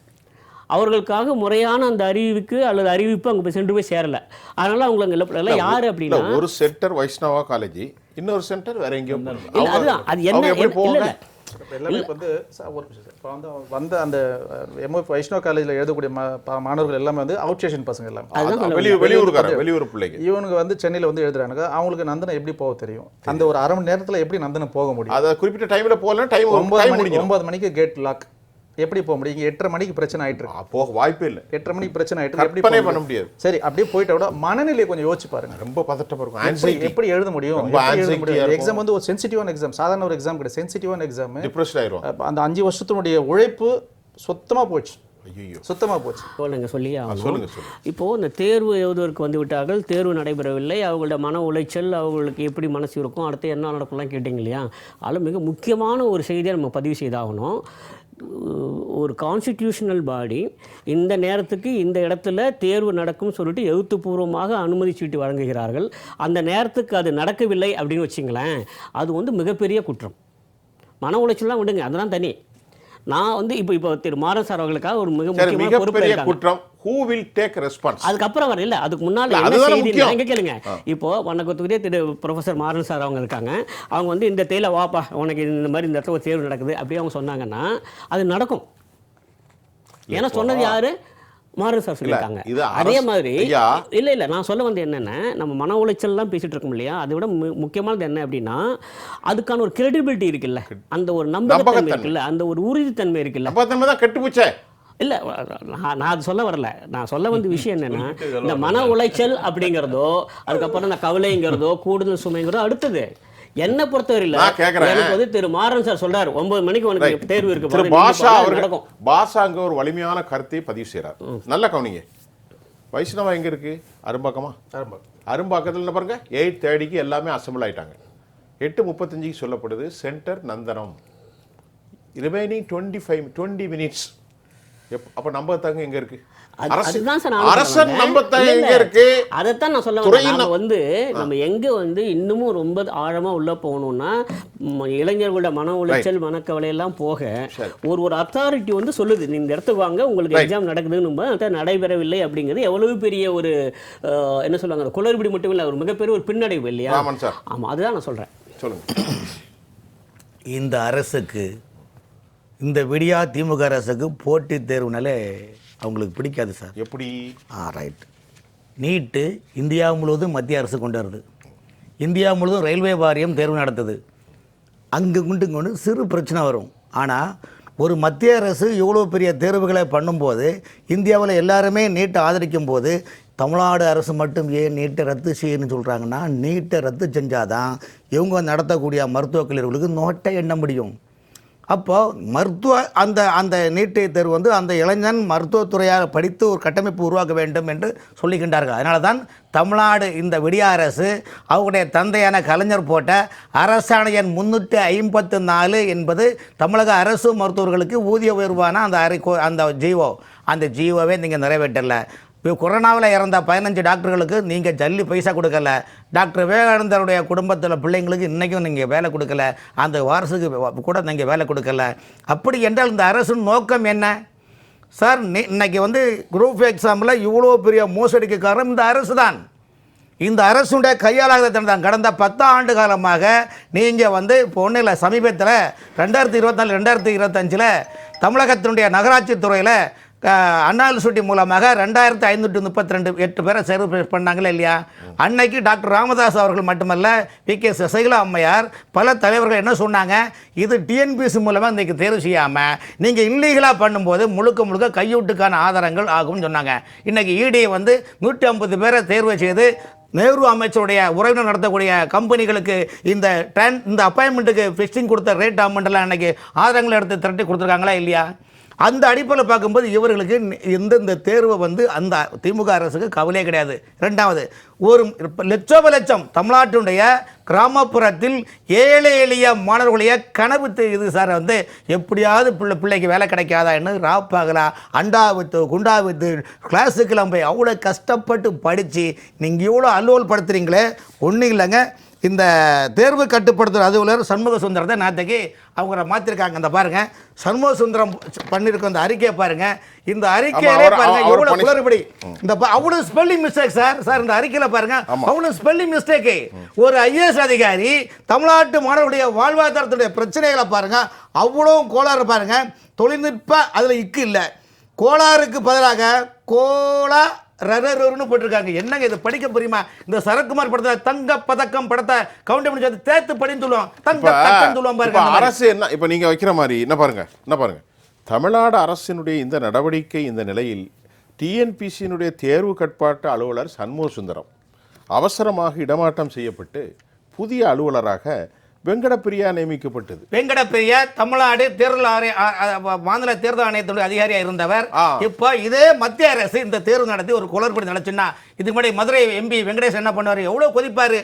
அவர்களுக்காக முறையான அந்த அறிவிப்பு அங்கே போய் சென்று போய் சேரலை. அதனால் அவங்க அங்கே யார் அப்படின்னா ஒரு சென்டர் வைஷ்ணவா காலேஜ், இன்னொரு சென்டர் வேற எங்கேயும். அதுதான் அது என்ன இல்லை எல்லாமே வந்து ஒரு இப்போ வந்து அந்த எம்எஃப் வைஷ்ணவ காலேஜில் எழுதக்கூடிய மாணவர்கள் எல்லாமே வந்து அவுட் ஸ்டேஷன் பசங்க எல்லாமே வெளியூர் பிள்ளைங்க. இவனுக்கு வந்து சென்னையில் வந்து எழுதுறாங்க. அவங்களுக்கு நந்தனம் எப்படி போக தெரியும்? அந்த ஒரு அரை மணி நேரத்தில் எப்படி நந்தனம் போக முடியும்? அதை குறிப்பிட்ட டைமில் போகலாம். டைம் 9 மணிக்கு கேட் லாக், எப்படி போக முடியும்? 8:30 மணிக்கு பிரச்சனை ஆயிட்டு இருக்கு, போக வாய்ப்பே இல்லை. 8:30 மணிக்கு பிரச்சனை ஆயிட்டு இருக்கு, எப்படி பண்ண முடியாது. சரி, அப்படியே போயிட்ட விட மனநிலையை கொஞ்சம் யோசிச்சு பாருங்க. ரொம்ப பதட்டமா இருக்கும். எப்படி எழுத முடியும்? எக்ஸாம் வந்து ஒரு சென்சிட்டிவான எக்ஸாம், சாதாரண ஒரு எக்ஸாம் கிடையாது, சென்சிட்டிவான எக்ஸாம். டிப்ரெஷன் ஆயிரும். அந்த 5 வருஷத்தினுடைய உழைப்பு சுத்தமா போச்சு, சுத்தமா போச்சு. சொல்லுங்க. இப்போது இந்த தேர்வு எழுதுவதற்கு வந்து விட்டார்கள், தேர்வு நடைபெறவில்லை, அவங்களோட மன உளைச்சல், அவங்களுக்கு எப்படி மனசு இருக்கும், அடுத்து என்ன நடக்கும்லாம் கேட்டிங்க இல்லையா? அதில் மிக முக்கியமான ஒரு செய்தியை நம்ம பதிவு செய்தாகணும். ஒரு கான்ஸ்டிடியூஷனல் பாடி இந்த நேரத்துக்கு இந்த இடத்துல தேர்வு நடக்கும் சொல்லிட்டு எழுத்துப்பூர்வமாக அனுமதி சீட்டு வழங்குகிறார்கள். அந்த நேரத்துக்கு அது நடக்கவில்லை அப்படின்னு வச்சிங்களேன், அது வந்து மிகப்பெரிய குற்றம். மன உளைச்சல்லாம் விடுங்க, அதெல்லாம் தனி. நான் வந்து இப்போ திரு மாறன் சார் அவர்களுக்காக ஒரு மிகப்பெரிய குற்றம். Who will take response? அதுக்கப்புறம் வர இல்லை, அதுக்கு முன்னால் என்ன செய்தி எங்கே கேளுங்க. இப்போது வணக்கத்துக்குரிய திரு ப்ரொஃபஸர் மாறன் சார் அவங்க இருக்காங்க. அவங்க வந்து இந்த தேயில வாப்பா உனக்கு இந்த மாதிரி இந்த இடத்துல ஒரு தேர்வு நடக்குது அப்படி அவங்க சொன்னாங்கன்னா அது நடக்கும். ஏன்னா சொன்னது யாரு? மாறன் சார் சொல்லியிருக்காங்க. அதே மாதிரி இல்லை நான் சொல்ல வந்து என்னென்னா, நம்ம மன உளைச்சல்லாம் பேசிகிட்டு இருக்கோம் இல்லையா, அதை விட முக்கியமானது என்ன அப்படின்னா அதுக்கான ஒரு கிரெடிபிலிட்டி இருக்குல்ல, அந்த ஒரு நம்பகத்தன்மை இருக்குல்ல, அந்த ஒரு உறுதித்தன்மை இருக்குல்ல, கெட்டு போச்சே. இல்லை, நான் அது சொல்ல வரல. நான் சொல்ல வந்த விஷயம் என்னன்னா, இந்த மன உளைச்சல் அப்படிங்கிறதோ, அதுக்கப்புறம் இந்த கவலைங்கிறதோ, கூடுதல் சுமைங்கிறதோ அடுத்தது. என்னை பொறுத்தவரையில் எனக்கு வந்து திரு மாறன் சார் சொல்றாரு 9 மணிக்கு உனக்கு தேர்வு இருக்கு. திரு பாஷா அவர்கள் பாஷா அங்க ஒரு வலிமையான கருத்தை பதிவு செய்கிறார். நல்ல கவனிங்க. வைஷ்ணவா எங்க இருக்கு? அரும்பாக்கமா? அரும்பாக்கத்தில் பாருங்க 8:30க்கு எல்லாமே அசம்பிள் ஆயிட்டாங்க. 8:35 சொல்லப்படுது சென்டர் நந்தனம். Remaining 20 minutes. அப்ப நம்பத்தங்க எங்க இருக்கு? அரசன் நம்பத்தங்க எங்க இருக்கு? அதைத்தான் நான் சொல்ல வரேன். நம்ம வந்து நம்ம எங்க வந்து இன்னமும் ரொம்ப ஆழமா உள்ள போகணும்னா, இளைஞர்களோட மன உளைச்சல் மனக்கவலை எல்லாம் போக ஒரு அத்தாரிட்டி வந்து சொல்லுது, நீங்க இந்த இடத்துக்கு வாங்க, உங்களுக்கு எக்ஸாம் நடக்குதுன்னு நடைபெறவில்லை அப்படிங்கிறது எவ்வளவு பெரிய ஒரு என்ன சொல்லுவாங்க, குளறுபடி மட்டும் இல்லை, ஒரு மிகப்பெரிய ஒரு பின்னடைவு இல்லையா? ஆமா, அதுதான் நான் சொல்றேன். சொல்லுங்க. இந்த அரசுக்கு, இந்த விடியா திமுக அரசுக்கு போட்டித் தேர்வுனாலே அவங்களுக்கு பிடிக்காது சார். எப்படி? ரைட். நீட்டு இந்தியா முழுவதும் மத்திய அரசு கொண்டு வருது. இந்தியா முழுவதும் ரயில்வே வாரியம் தேர்வு நடத்துது. அங்கே கொண்டு சிறு பிரச்சனை வரும். ஆனால் ஒரு மத்திய அரசு இவ்வளோ பெரிய தேர்வுகளை பண்ணும்போது, இந்தியாவில் எல்லாருமே நீட்டை ஆதரிக்கும் போது, தமிழ்நாடு அரசு மட்டும் ஏன் நீட்டை ரத்து செய்யணும்னு சொல்கிறாங்கன்னா, நீட்டை ரத்து செஞ்சாதான் இவங்க நடத்தக்கூடிய மருத்துவக் கல்லூரிகளுக்கு நோட்டை எண்ண முடியும். அப்போ மருத்துவ அந்த நீட்டை தேர்வு வந்து அந்த இளைஞன் மருத்துவத்துறையாக படித்து ஒரு கட்டமைப்பு உருவாக்க வேண்டும் என்று சொல்லுகின்றார்கள். அதனால தான் தமிழ்நாடு இந்த விடிய அரசு அவருடைய தந்தையான கலைஞர் போட்ட அரசாணை எண் 354 என்பது தமிழக அரசு மருத்துவர்களுக்கு ஊதிய உயர்வான அந்த ஜிஓவை நீங்கள் நிறைவேற்றலை. இப்போ கொரோனாவில் இறந்த 15 டாக்டர்களுக்கு நீங்கள் ஜல்லி பைசா கொடுக்கல. டாக்டர் விவேகானந்தருடைய குடும்பத்தில் பிள்ளைங்களுக்கு இன்றைக்கும் நீங்கள் வேலை கொடுக்கல. அந்த வாரசுக்கு கூட நீங்கள் வேலை கொடுக்கல. அப்படி என்றால் இந்த அரசின் நோக்கம் என்ன சார்? இன்னைக்கு வந்து குரூப் எக்ஸாமில் இவ்வளோ பெரிய மோசடிக்கு காரணம் இந்த அரசு தான். இந்த அரசுடைய கையாளாக தான். கடந்த 10 ஆண்டு காலமாக நீங்கள் வந்து இப்போ ஒன்றும் இல்லை, சமீபத்தில் 2024 2025 தமிழகத்தினுடைய நகராட்சி துறையில் அண்ணா யூனிவர்சிட்டி மூலமாக 2532 பேரை சேர்வு பண்ணாங்களே இல்லையா? அன்னைக்கு டாக்டர் ராமதாஸ் அவர்கள் மட்டுமல்ல, வி.கே. சசிகலா அம்மையார், பல தலைவர்கள் என்ன சொன்னாங்க, இது டிஎன்பிஎஸ்சி மூலமாக இன்றைக்கி தேர்வு செய்யாமல் நீங்கள் இல்லீகலாக பண்ணும்போது முழுக்க கையூட்டுக்கான ஆதாரங்கள் ஆகும்னு சொன்னாங்க. இன்றைக்கி இடி வந்து 150 பேரை தேர்வு செய்து நேரு அமைச்சருடைய உறவினர் நடத்தக்கூடிய கம்பெனிகளுக்கு இந்த அப்பாயின்மெண்ட்டுக்கு ஃபிக்ஸிங் கொடுத்த ரேட் அமௌண்ட்டெல்லாம் அன்றைக்கி ஆதாரங்களை எடுத்து திரட்டி கொடுத்துருக்காங்களா இல்லையா? அந்த அடிப்படையில் பார்க்கும்போது இவர்களுக்கு இந்த தேர்வை வந்து அந்த திமுக அரசுக்கு கவலையே கிடையாது. ரெண்டாவது, ஒரு லட்சம் தமிழ்நாட்டினுடைய கிராமப்புறத்தில் ஏழை எளிய மாணவர்களுடைய கனவு இது சார். வந்து எப்படியாவது பிள்ளைக்கு வேலை கிடைக்காதான்னு ராப்பாகலா அண்டா வித்து குண்டா வித்து கிளாஸுக்கெல்லாம் போய் அவ்வளோ கஷ்டப்பட்டு படித்து நீங்கள் இவ்வளோ அல்லோல் படுத்துறீங்களே. ஒன்றும் இல்லைங்க, இந்த தேர்வு கட்டுப்படுத்துகிற அதுவில் சண்முக சுந்தரத்தை நேற்றுக்கு அவங்க மாற்றிருக்காங்க. இந்த பாருங்கள், சண்முக சுந்தரம் பண்ணியிருக்க அந்த அறிக்கையை பாருங்கள். இந்த அறிக்கையிலே பாருங்கள் எவ்வளோ குளறுபடி. இந்த அவ்வளோ ஸ்பெல்லிங் மிஸ்டேக் சார். இந்த அறிக்கையில் பாருங்கள் அவ்வளோ ஸ்பெல்லிங் மிஸ்டேக்கு. ஒரு ஐஏஎஸ் அதிகாரி தமிழ்நாட்டு மாணவருடைய வாழ்வாதாரத்துடைய பிரச்சனைகளை பாருங்கள், அவ்வளோ கோளாறு பாருங்கள். தொழில்நுட்ப அதில் இக்கு இல்லை, கோளாறுக்கு பதிலாக கோலா ரரன்னு போட்டிருக்காங்க. என்னங்க இது படிக்க புரியுமா? இந்த சரத்குமார் படத்தை தங்க பதக்கம் படத்தை கவுண்ட் பண்ணி தேத்து படின்னு சொல்லுவோம், தங்க பதக்கம் சொல்லுவோம் பாருங்க. அரசு என்ன இப்போ நீங்க வைக்கிற மாதிரி என்ன பாருங்க, தமிழ்நாடு அரசினுடைய இந்த நடவடிக்கை இந்த நிலையில் டிஎன்பிசியினுடைய தேர்வு கட்டுப்பாட்டு அலுவலர் சண்முக சுந்தரம் அவசரமாக இடமாற்றம் செய்யப்பட்டு புதிய அலுவலராக வெங்கடப்பிரியா நியமிக்கப்பட்டது. வெங்கடப்பிரியா தமிழ்நாடு மாநில தேர்தல் ஆணையத்துடைய அதிகாரியாக இருந்தவர். இப்போ இதே மத்திய அரசு இந்த தேர்வு நடத்தி ஒரு குளறுபடி நடச்சுன்னா இதுக்கு முன்னாடி மதுரை எம்பி வெங்கடேஷ் என்ன பண்ணுவார்? எவ்வளோ கொதிப்பாரு.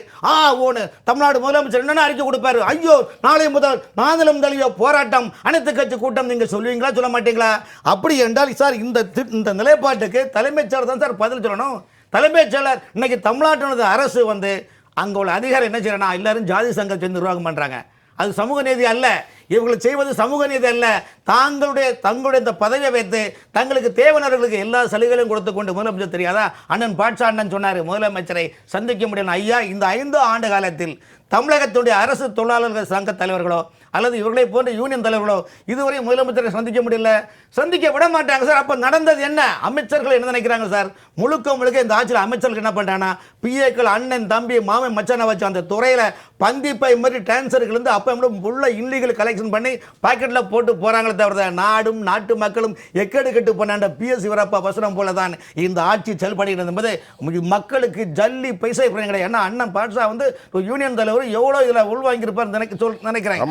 ஓன்னு தமிழ்நாடு முதலமைச்சர் என்னென்ன அறிக்கை கொடுப்பாரு, ஐயோ நாளை முதல் மாநிலம் தழுவிய போராட்டம், அனைத்து கட்சி கூட்டம். நீங்கள் சொல்லுவீங்களா சொல்ல மாட்டீங்களா? அப்படி என்றால் சார் இந்த நிலைப்பாட்டுக்கு தலைமைச் செயலர் தான் சார் பதில் சொல்லணும். தலைமைச் செயலர் இன்னைக்கு தமிழ்நாட்டினது அரசு வந்து அங்கே உள்ள அதிகாரம் என்ன செய்யறா, எல்லாரும் ஜாதி சங்கம் சேர்ந்து நிர்வாகம் பண்ணுறாங்க. அது சமூக நீதி அல்ல. இவர்கள் செய்வது சமூக நீதி அல்ல. தங்களுடைய இந்த பதவியை வைத்து தங்களுக்கு தேவையானவர்களுக்கு எல்லா சலுகைகளையும் கொடுத்து கொண்டு முதலமைச்சர் தெரியாதா? அண்ணன் பாட்ஷா அண்ணன் சொன்னார், முதலமைச்சரை சந்திக்க முடியும். ஐயா, இந்த 5 ஆண்டு காலத்தில் தமிழகத்துடைய அரசு தொழிலாளர்கள் சங்க தலைவர்களோ அல்லது இவர்களை போன்ற யூனியன் தலைவர்களோ இதுவரை முதலமைச்சரை சந்திக்க முடியல, சந்திக்க விட மாட்டாங்க சார். அப்போ நடந்தது என்ன? அமைச்சர்கள் என்ன நினைக்கிறாங்க சார்? முழுக்க இந்த ஆட்சியில் அமைச்சர்கள் என்ன பண்ணுறாங்கன்னா, பிஏக்கள் அண்ணன் தம்பி மாமன் மச்சானை வச்சு அந்த துறையில் பந்திப்பை மாதிரி டிரான்ஸ்ஃபர்கள்லேருந்து அப்போ உள்ள இல்லீகல் கலெக்ஷன் கலெக்ஷன் பண்ணி பாக்கெட்ல போட்டு போறாங்களே தவிர நாடும் நாட்டு மக்களும் எக்கேடு கெட்டு போன பிஎஸ் வீரப்பா வசனம் போல தான் இந்த ஆட்சி செயல்படுகிறது என்பது மக்களுக்கு ஜல்லி பைசா கிடையாது. ஏன்னா அண்ணன் பாட்ஷா வந்து யூனியன் தலைவர் எவ்வளவு இதுல உள்வாங்கியிருப்பார் நினைக்கிறேன்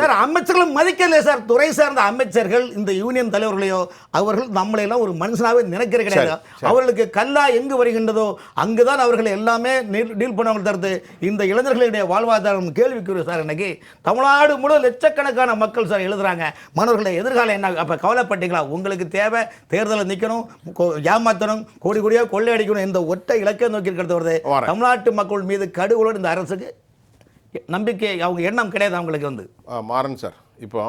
சார். அமைச்சர்களும் மதிக்கல சார், துறை சார்ந்த அமைச்சர்கள் இந்த யூனியன் தலைவர்களையோ அவர்கள் நம்மளை எல்லாம் ஒரு மனுஷனாவே நினைக்கிற கிடையாது. அவர்களுக்கு கல்லா எங்கு வருகின்றதோ அங்குதான் அவர்கள் எல்லாமே டீல் பண்ணுவாங்க தவிர்த்து இந்த இளைஞர்களுடைய வாழ்வாதாரம் கேள்விக்குரிய சார். இன்னைக்கு தமிழ்நாடு முழு லட்சக்கணக்கான மக்கள் சார் எழுதுறாங்க, மாணவர்களுடைய எதிர்காலம் என்ன? அப்ப கவலைப்பட்டீங்களா? உங்களுக்கு தேவை தேர்தலில் நிற்கணும், ஏமாத்தணும், கோடி கோடியா கொள்ளை அடிக்கணும், இந்த ஒற்றை இலக்கை நோக்கி இருக்கிறது வருது. தமிழ்நாட்டு மக்கள் மீது கடுகளோடு இந்த அரசுக்கு நம்பிக்கை, அவங்க எண்ணம் கிடையாது அவங்களுக்கு வந்து. மாறன் சார், இப்போ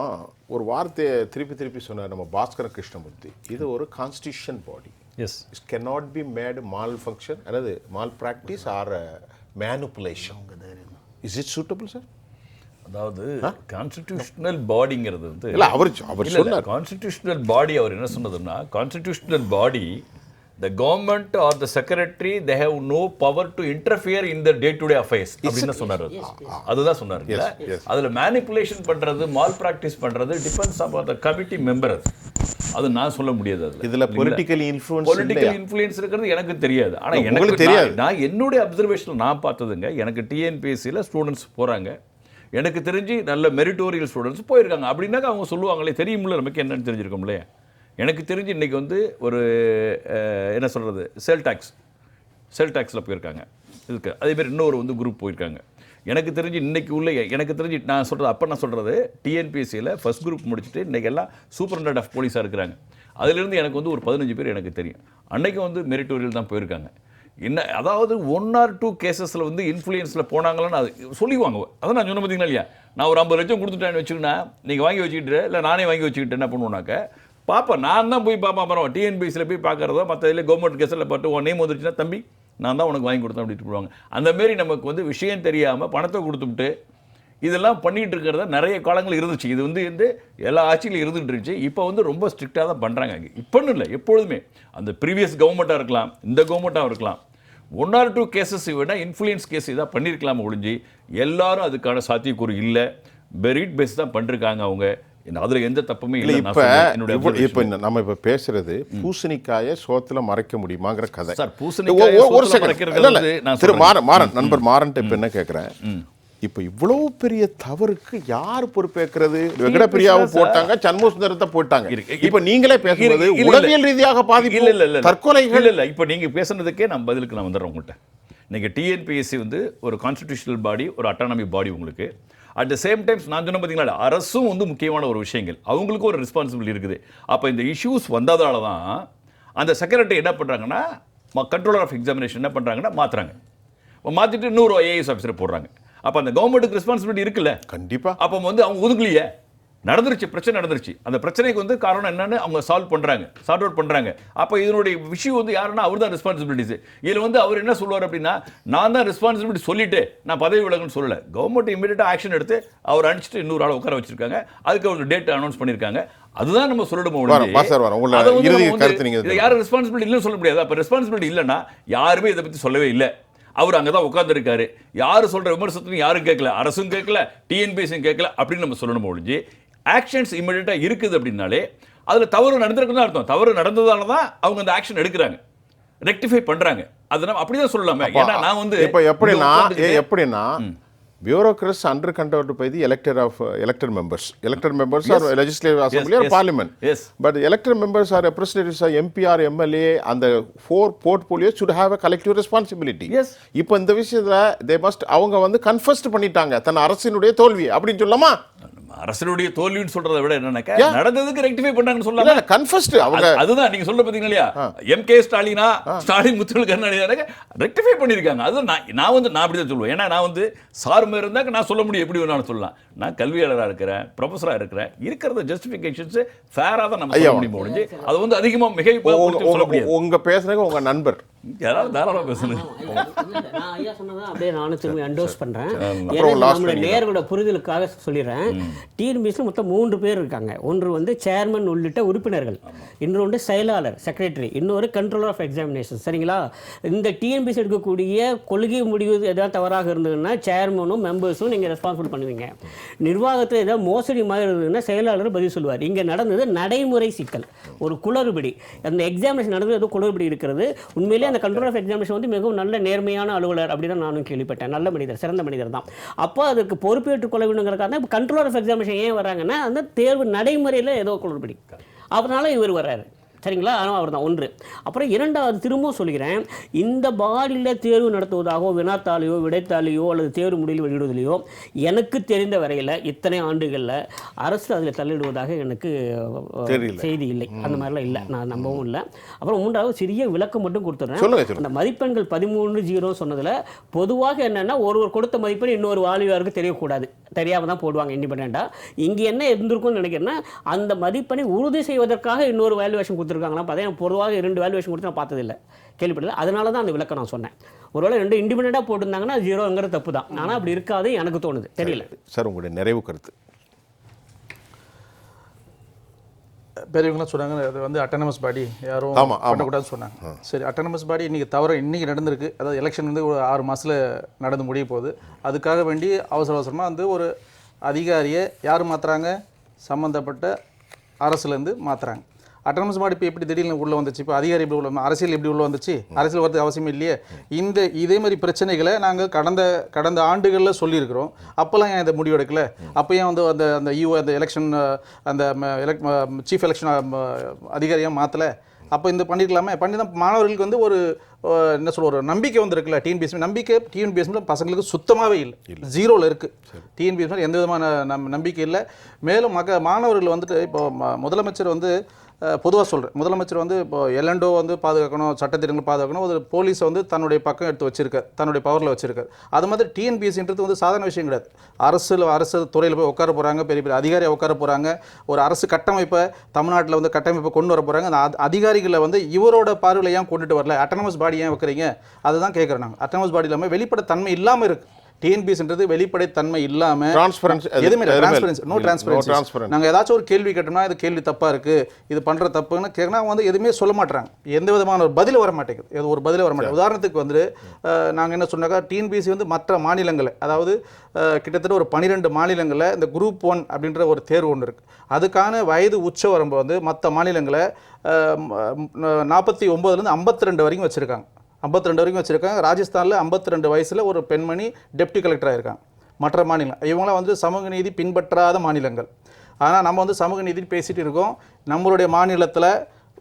ஒரு வார்த்தையை திருப்பி சொன்னார் நம்ம பாஸ்கர கிருஷ்ணமூர்த்தி. இது ஒரு constitution body. Yes, it cannot be made mal function அல்லது mal practice or manipulation. Is it suitable sir? அதாவது கான்ஸ்டிடியூஷனல் பாடிங்கிறது வந்து இல்ல அவர் சொன்னார் கான்ஸ்டிடியூஷனல் பாடி. அவர் என்ன சொன்னதுன்னா, constitutional body the government or the secretary, they have no power to interfere in the day to day affairs அப்படினு சொன்னாரு. அதுதான் சொன்னாரு. அதுல மேனிபுலேஷன் பண்றது, மால் பிராக்டிஸ் பண்றது depends upon the committee member. அது நான் சொல்ல முடியாது. அதுல இதுல பொலிட்டிக்கல் இன்ஃப்ளூயன்ஸ் இருக்கிறது எனக்கு தெரியாது. ஆனா எனக்கு தெரியாது. நான் என்னுடைய அப்சர்வேஷன் நான் பார்த்ததுங்க, எனக்கு டிஎன்பிஎஸ்சியில் ஸ்டூடெண்ட்ஸ் போறாங்க, எனக்கு தெரிஞ்சு நல்ல மெரிட்டோரியல் ஸ்டூடெண்ட்ஸ் போயிருக்காங்க. அப்படின்னாக்க அவங்க சொல்லுவாங்களே, தெரியுமில்ல நமக்கு என்னன்னு தெரிஞ்சிருக்கோம்ல. எனக்கு தெரிஞ்சு இன்றைக்கி வந்து ஒரு என்ன சொல்கிறது, செல் டேக்ஸில் போயிருக்காங்க இதுக்கு. அதேமாதிரி இன்னொரு வந்து குரூப் போயிருக்காங்க. எனக்கு தெரிஞ்சு இன்றைக்கி உள்ள எனக்கு தெரிஞ்சு நான் சொல்கிறது டிஎன்பிஎஸ்சியில் ஃபஸ்ட் குரூப் முடிச்சுட்டு இன்றைக்கி எல்லாம் சூப்பரண்டன்ட் ஆஃப் போலீஸாக இருக்கிறாங்க. அதிலிருந்து எனக்கு வந்து ஒரு 15 பேர் எனக்கு தெரியும். அன்றைக்கும் வந்து மெரிட்டோரியல் தான் போயிருக்காங்க. என்ன அதாவது 1 or 2 கேசஸில் வந்து இன்ஃப்ளூயன்ஸில் போனாங்களான்னு அது சொல்லிவாங்க. அதான் நான் சொன்ன பார்த்தீங்களா இல்லையா, நான் ஒரு 50 லட்சம் கொடுத்துட்டேன்னு வச்சுக்கினா நீங்கள் வாங்கி வச்சுக்கிட்டு, இல்லை நானே வாங்கி வச்சுக்கிட்டு என்ன பண்ணுவோன்னாக்க பார்ப்பேன். நான் தான் போய் பார்ப்பேன். அப்புறம் டிஎன்பிஎஸ்சியில் போய் பார்க்குறதோ மற்ற இதில் கவர்மெண்ட் கேஸில் பார்த்து உன் நேம் வந்துருச்சுன்னா தம்பி நான் தான் உனக்கு வாங்கி கொடுத்தேன் அப்படின்ட்டு போடுவாங்க. அந்தமாரி நமக்கு வந்து விஷயம் தெரியாமல் பணத்தை கொடுத்துட்டு இதெல்லாம் பண்ணிகிட்டு இருக்கிறத நிறைய காலங்கள் இருந்துச்சு. இது வந்து எல்லா ஆட்சியிலும் இருந்துகிட்டு இருந்துச்சு. இப்போ வந்து ரொம்ப ஸ்ட்ரிக்டாக தான் பண்ணுறாங்க. இப்போன்னு இல்லை, எப்பொழுதுமே அந்த ப்ரீவியஸ் கவர்மெண்ட்டாக இருக்கலாம், இந்த கவர்மெண்ட்டாக இருக்கலாம், 1 or 2 கேசஸ் விட இன்ஃப்ளூயன்ஸ் கேஸ் இதாக பண்ணியிருக்கலாமா ஒழிஞ்சு எல்லாரும் அதுக்கான சாத்தியக்கூறு இல்லை. மெரிட் பேஸ் தான் பண்ணிருக்காங்க அவங்க. அதுல எந்த தப்புமே இல்லை. இப்போ நம்ம இப்போ பேசுறது பூசணிக்காயை சோத்துல மறைக்க முடியுமாங்கிற கதை சார். பூசணிக்காயை சோத்துல மறைக்கிறது மாறன் நண்பர் மாறன்ட்ட இப்போ என்ன கேட்குறேன், இப்போ இவ்வளவு பெரிய தவறுக்கு யார் பொறுப்பேற்கிறது? வெங்கடபிரியாவை போட்டாங்க, சண்முகசுந்தரத்தை போட்டாங்க. இப்போ நீங்களே பேசுறது உளவியல் ரீதியாக பாதிப்பு, இல்ல தற்கொலைகள் இல்ல. இப்போ நீங்க பேசுனதுக்கே நான் பதிலுக்கு நான் வந்துடுறேன் உங்கள்கிட்ட. இன்னைக்கு டிஎன்பிஎஸ்சி வந்து ஒரு கான்ஸ்டிடியூஷனல் பாடி, ஒரு அட்டானமி பாடி. உங்களுக்கு அட் த சேம் டைம்ஸ் நான் சொன்ன பார்த்தீங்களா, அரசும் வந்து முக்கியமான ஒரு விஷயங்கள், அவங்களுக்கும் ஒரு ரெஸ்பான்சிபிலிட்டி இருக்குது. அப்போ இந்த இஷ்யூஸ் வந்ததால தான் அந்த செக்ரட்டரி என்ன பண்ணுறாங்கன்னா, கண்ட்ரோலர் ஆஃப் எக்ஸாமினேஷன் என்ன பண்ணுறாங்கன்னா மாற்றுறாங்க. மாற்றிட்டு இன்னொரு ஐஏஎஸ் ஆஃபீஸரை போடுறாங்க. அப்போ அந்த கவர்மெண்ட்டுக்கு ரெஸ்பான்சிபிலிட்டி இருக்குல்ல கண்டிப்பாக. அப்போ வந்து அவங்க ஒதுக்கலையே, நடந்துருச்சு, பிரச்சனை நடந்துருச்சு. அந்த பிரச்சனைக்கு வந்து காரணம் என்னன்னு அவங்க சால்வ் பண்ணுறாங்க, சார்ட் அவுட் பண்ணுறாங்க. அப்போ இதனுடைய விஷயம் வந்து யாருன்னா அவர் தான் ரெஸ்பான்சிபிலிட்டிஸ். இதில் வந்து அவர் என்ன சொல்லுவார் அப்படின்னா, நான் தான் ரெஸ்பான்சிபிலிட்டி சொல்லிட்டு நான் பதவி விலகுன்னு சொல்லலை. கவர்மெண்ட் இமீடியட்டாக ஆக்ஷன் எடுத்து அவர் அனுப்பிச்சிட்டு இன்னொரு ஆளை உட்கார வச்சிருக்காங்க. அதுக்கு ஒரு டேட் அனௌன்ஸ் பண்ணியிருக்காங்க. அதுதான் நம்ம சொல்லணும். யாரும் ரெஸ்பான்சிபிலிட்டி இல்லைன்னு சொல்ல முடியாது. அப்போ ரெஸ்பான்சிபிலிட்டி இல்லைன்னா யாருமே இதை பற்றி சொல்லவே இல்லை. அவர் அங்கே தான் உட்காந்துருக்காரு. யார் சொல்கிற விமர்சனத்தையும் யாரும் கேட்கல, அரசும் கேட்கல, டிஎன்பிஎஸ்சியும் கேட்கல அப்படின்னு நம்ம சொல்லணும். ஒழிஞ்சு ஆக்ஷன்ஸ் இமீடியட்டாக இருக்குது அப்படின்னாலே அதில் தவறு நடந்திருக்குன்னு அர்த்தம். தவறு நடந்ததால தான் அவங்க அந்த ஆக்ஷன் எடுக்கிறாங்க, ரெக்டிஃபை பண்ணுறாங்க. அதை நம்ம அப்படி தான் சொல்லலாமே. ஏன்னா நான் வந்து இப்போ எப்படின்னா bureaucrats under control by the elected members. Elected members yes. are legislative assembly yes. or yes. parliament. Yes. But the elected members are representatives of MP or MLA and the 4 portfolios should have a collective responsibility. Yes. இப்போ இந்த விஷயத்துல they must அவங்க வந்து confused பண்ணிட்டாங்க தன் அரசினுடைய தோல்வி அப்படின்னு சொல்லலாமா? அரசனுடைய தோல்வின்னு சொல்றதை விட என்னன்னாக்க நடந்ததுக்கு ரெக்டிஃபை பண்ணாங்கன்னு சொல்லலாம். கன்ஃபஸ்ட் அவங்க அதுதான் நீங்க சொல்ற பாத்தீங்களா இல்லையா, எம்கே ஸ்டாலினா ஸ்டாலின் முத்துவேல் கருணாநிதி ரெக்டிஃபை பண்ணிருக்காங்க. அது நான் வந்து நான் அப்படிதான் சொல்லுவேன். ஏன்னா நான் வந்து சார்ம இருந்தாக்க நான் சொல்ல முடியும், எப்படி வேணாலும் சொல்லலாம். நான் கல்வியாளராக இருக்கிறேன், ப்ரொஃபஸரா இருக்கிறேன். இருக்கிறத ஜஸ்டிஃபிகேஷன்ஸ் ஃபேரா தான் நம்ம சொல்ல முடியும். அது வந்து அதிகமாக மிக சொல்ல முடியாது. உங்க பேசுறதுக்கு உங்க நண்பர் யாராவது தாராளமாக பேசணும். நான் ஐயா சொன்னதான் அப்படியே நானும் திரும்பி என்டோஸ் பண்ணுறேன். அப்புறம் last நம்மளுடைய நேர்களோட புரிதலுக்காக சொல்லிடுறேன். டிஎன்பிஎஸ்சியில் மொத்தம் 3 பேர் இருக்காங்க. ஒன்று வந்து சேர்மன் உள்ளிட்ட உறுப்பினர்கள், இன்னொன்று செயலாளர் செக்ரட்டரி, இன்னொரு கண்ட்ரோலர் ஆஃப் எக்ஸாமினேஷன். சரிங்களா? இந்த டிஎன்பிஎஸ்சி எடுக்கக்கூடிய கொள்கை முடிவு எதாவது தவறாக இருந்ததுன்னா சேர்மனும் மெம்பர்ஸும் நீங்கள் ரெஸ்பான்சிபிள் பண்ணுவீங்க. நிர்வாகத்தில் ஏதாவது மோசடி மாதிரி இருந்ததுன்னா செயலாளர் பதில் சொல்லுவார். இங்கே நடந்தது நடைமுறை சிக்கல், ஒரு குளறுபடி. அந்த எக்ஸாமினேஷன் நடந்தது ஏதோ குளறுபடி இருக்கிறது. உண்மையிலே அந்த கண்ட்ரோல் ஆஃப் எக்ஸாமினேஷன் வந்து மிகவும் நல்ல நேர்மையான அலுவலர் அப்படி தான் நானும் கேள்விப்பட்டேன். நல்ல மனிதர், சிறந்த மனிதர் தான். அப்போ அதுக்கு பொறுப்பேற்றுக் கொள்ள வேண்டுங்கிறதுக்காக இப்போ கண்ட்ரோல் ஆஃப் எக்ஸாமினேஷன் ஏன் வராங்கன்னா அந்த தேர்வு நடைமுறையில் ஏதோ குளறுபடி, அதனால இவர் வர்றாரு. சரிங்களா? ஆனால் அவர் தான் ஒன்று. அப்புறம் இரண்டாவது திரும்பவும் சொல்கிறேன், இந்த பாடியில் தேர்வு நடத்துவதாகவோ வினாத்தாலேயோ விடைத்தாலேயோ அல்லது தேர்வு முடிவில் வெளியிடுவதிலையோ எனக்கு தெரிந்த வரையில் இத்தனை ஆண்டுகளில் அரசு அதில் தள்ளிடுவதாக எனக்கு செய்தி இல்லை. அந்த மாதிரிலாம் இல்லை, நான் நம்பவும் இல்லை. அப்புறம் மூன்றாவது சிறிய விளக்கம் மட்டும் கொடுத்துட்றேன். அந்த மதிப்பெண்கள் 13-0 சொன்னதில் பொதுவாக என்னென்னா ஒருவர் கொடுத்த மதிப்பெண் இன்னொரு வாலிபருக்கு தெரியக்கூடாது, தெரியாமல் தான் போடுவாங்க இண்டிபெண்டாக. இங்கே என்ன இருந்திருக்கும்னு நினைக்கிறேன்னா அந்த மதிப்பெண்ணை உறுதி செய்வதற்காக இன்னொரு வேல்யூவேஷன் கொடுத்துருக்காங்களா பார்த்தா பொதுவாக 2 வேல்யூவேஷன் கொடுத்து நான் பார்த்ததில்லை, கேள்விப்பட்டது. அதனால தான் அந்த விளக்கம் நான் சொன்னேன். ஒருவேளை 2 இண்டிபெண்டாக போட்டிருந்தாங்கன்னா 0ங்கிறது தப்பு தான். ஆனால் அப்படி இருக்காது எனக்கு தோணுது, தெரியல. சார் உங்களுடைய நிறைவு கருத்து? பெரியவங்களாம் சொன்னாங்க அது வந்து அட்டானமஸ் பாடி யாரும் பண்ணக்கூடாதுன்னு சொன்னாங்க. சரி, அட்டானமஸ் பாடி இன்றைக்கி நடந்திருக்கு. அதாவது எலெக்ஷன் வந்து ஒரு 6 மாதத்தில் நடந்து முடிய போகுது. அதுக்காக வேண்டி அவசரமாக வந்து ஒரு அதிகாரியை யார் மாற்றுறாங்க? சம்மந்தப்பட்ட அரசுலேருந்து மாற்றுறாங்க. அட்டானமஸ் பாடி இப்போ எப்படி திடீர்னு உள்ளே வந்துச்சு? இப்போ அதிகாரி எப்படி உள்ள, அரசியல் எப்படி உள்ளே வந்துச்சு? அரசியல் வரதுக்கு அவசியம் இல்லையே. இதே மாதிரி பிரச்சனைகளை நாங்கள் கடந்த ஆண்டுகளில் சொல்லியிருக்கிறோம். அப்போல்லாம் ஏன் இந்த முடிவு எடுக்கல? அப்போ ஏன் வந்து அந்த அந்த எலெக்ஷன் அந்த சீஃப் எலெக்ஷன் அதிகாரியாக மாற்றலை? அப்போ இந்த பண்ணியிருக்கலாமே. பண்ணி தான் மாணவர்களுக்கு வந்து ஒரு என்ன சொல்ல ஒரு நம்பிக்கை வந்துருக்குல்ல. டிஎன்பிஎஸ்சி பசங்களுக்கு சுத்தமாகவே இல்லை, 0ல் இருக்குது. டிஎன்பிஎஸ்சி எந்த விதமான நம்பிக்கை இல்லை. மேலும் மாணவர்கள் வந்துட்டு இப்போ முதலமைச்சர் வந்து பொதுவாக சொல்கிறேன், முதலமைச்சர் வந்து இப்போ எல்என்டோ வந்து பாதுகாக்கணும், சட்டத்திட்டங்கள் பாதுகாக்கணும், ஒரு போலீஸை வந்து தன்னுடைய பக்கம் எடுத்து வச்சிருக்கார், தன்னுடைய பவரில் வச்சிருக்கார். அது மாதிரி டிஎன்பிஎஸ்சின்றது வந்து சாதாரண விஷயம் கிடையாது. அரசு துறையில் போய் உட்கார போகிறாங்க, பெரிய பெரிய அதிகாரியாக உட்கார போகிறாங்க. ஒரு அரசு கட்டமைப்பை தமிழ்நாட்டில் வந்து கட்டமைப்பை கொண்டு வர போகிறாங்க. அந்த அதிகாரிகளை வந்து இவரோட பார்வையில் ஏன் கொண்டுட்டு வரல? அட்டானமஸ் பாடி ஏன் வைக்கிறீங்க? அதுதான் கேட்குறேன் நாங்கள். அட்டானமஸ் பாடி இல்லாமல் வெளிப்படைத்தன்மை இல்லாமல் இருக்குது. டிஎன்பிஎஸ்சின்றது வெளிப்படைத்தன்மை இல்லாமல் எதுவுமே நோ டிரான்ஸ்பரன்சி. நாங்கள் ஏதாச்சும் ஒரு கேள்வி கேட்டோம்னா இது கேள்வி தப்பாக இருக்குது, இது பண்ணுற தப்புன்னு கேட்கனா வந்து எதுவுமே சொல்ல மாட்டாங்க. எந்த விதமான ஒரு பதில் வர மாட்டேங்குது, ஒரு பதில் வர மாட்டேங்குது. உதாரணத்துக்கு வந்து நாங்கள் என்ன சொன்னாக்கா, டிஎன்பிஎஸ்சி வந்து மற்ற மாநிலங்களை, அதாவது கிட்டத்தட்ட ஒரு 12 மாநிலங்களில் இந்த குரூப் 1 அப்படின்ற ஒரு தேர்வு ஒன்று இருக்குது. அதுக்கான வயது உச்ச வரம்பு வந்து மற்ற மாநிலங்களை 49லேருந்து 52 வரைக்கும் வச்சுருக்காங்க. 52 வரைக்கும் வச்சுருக்காங்க. ராஜஸ்தானில் 52 வயசில் ஒரு பெண்மணி டெப்டி கலெக்டராக இருக்காங்க. மற்ற மாநிலம் இவங்களாம் வந்து சமூக நீதி பின்பற்றாத மாநிலங்கள். ஆனால் நம்ம வந்து சமூக நீதி பேசிகிட்டு இருக்கோம். நம்மளுடைய மாநிலத்தில்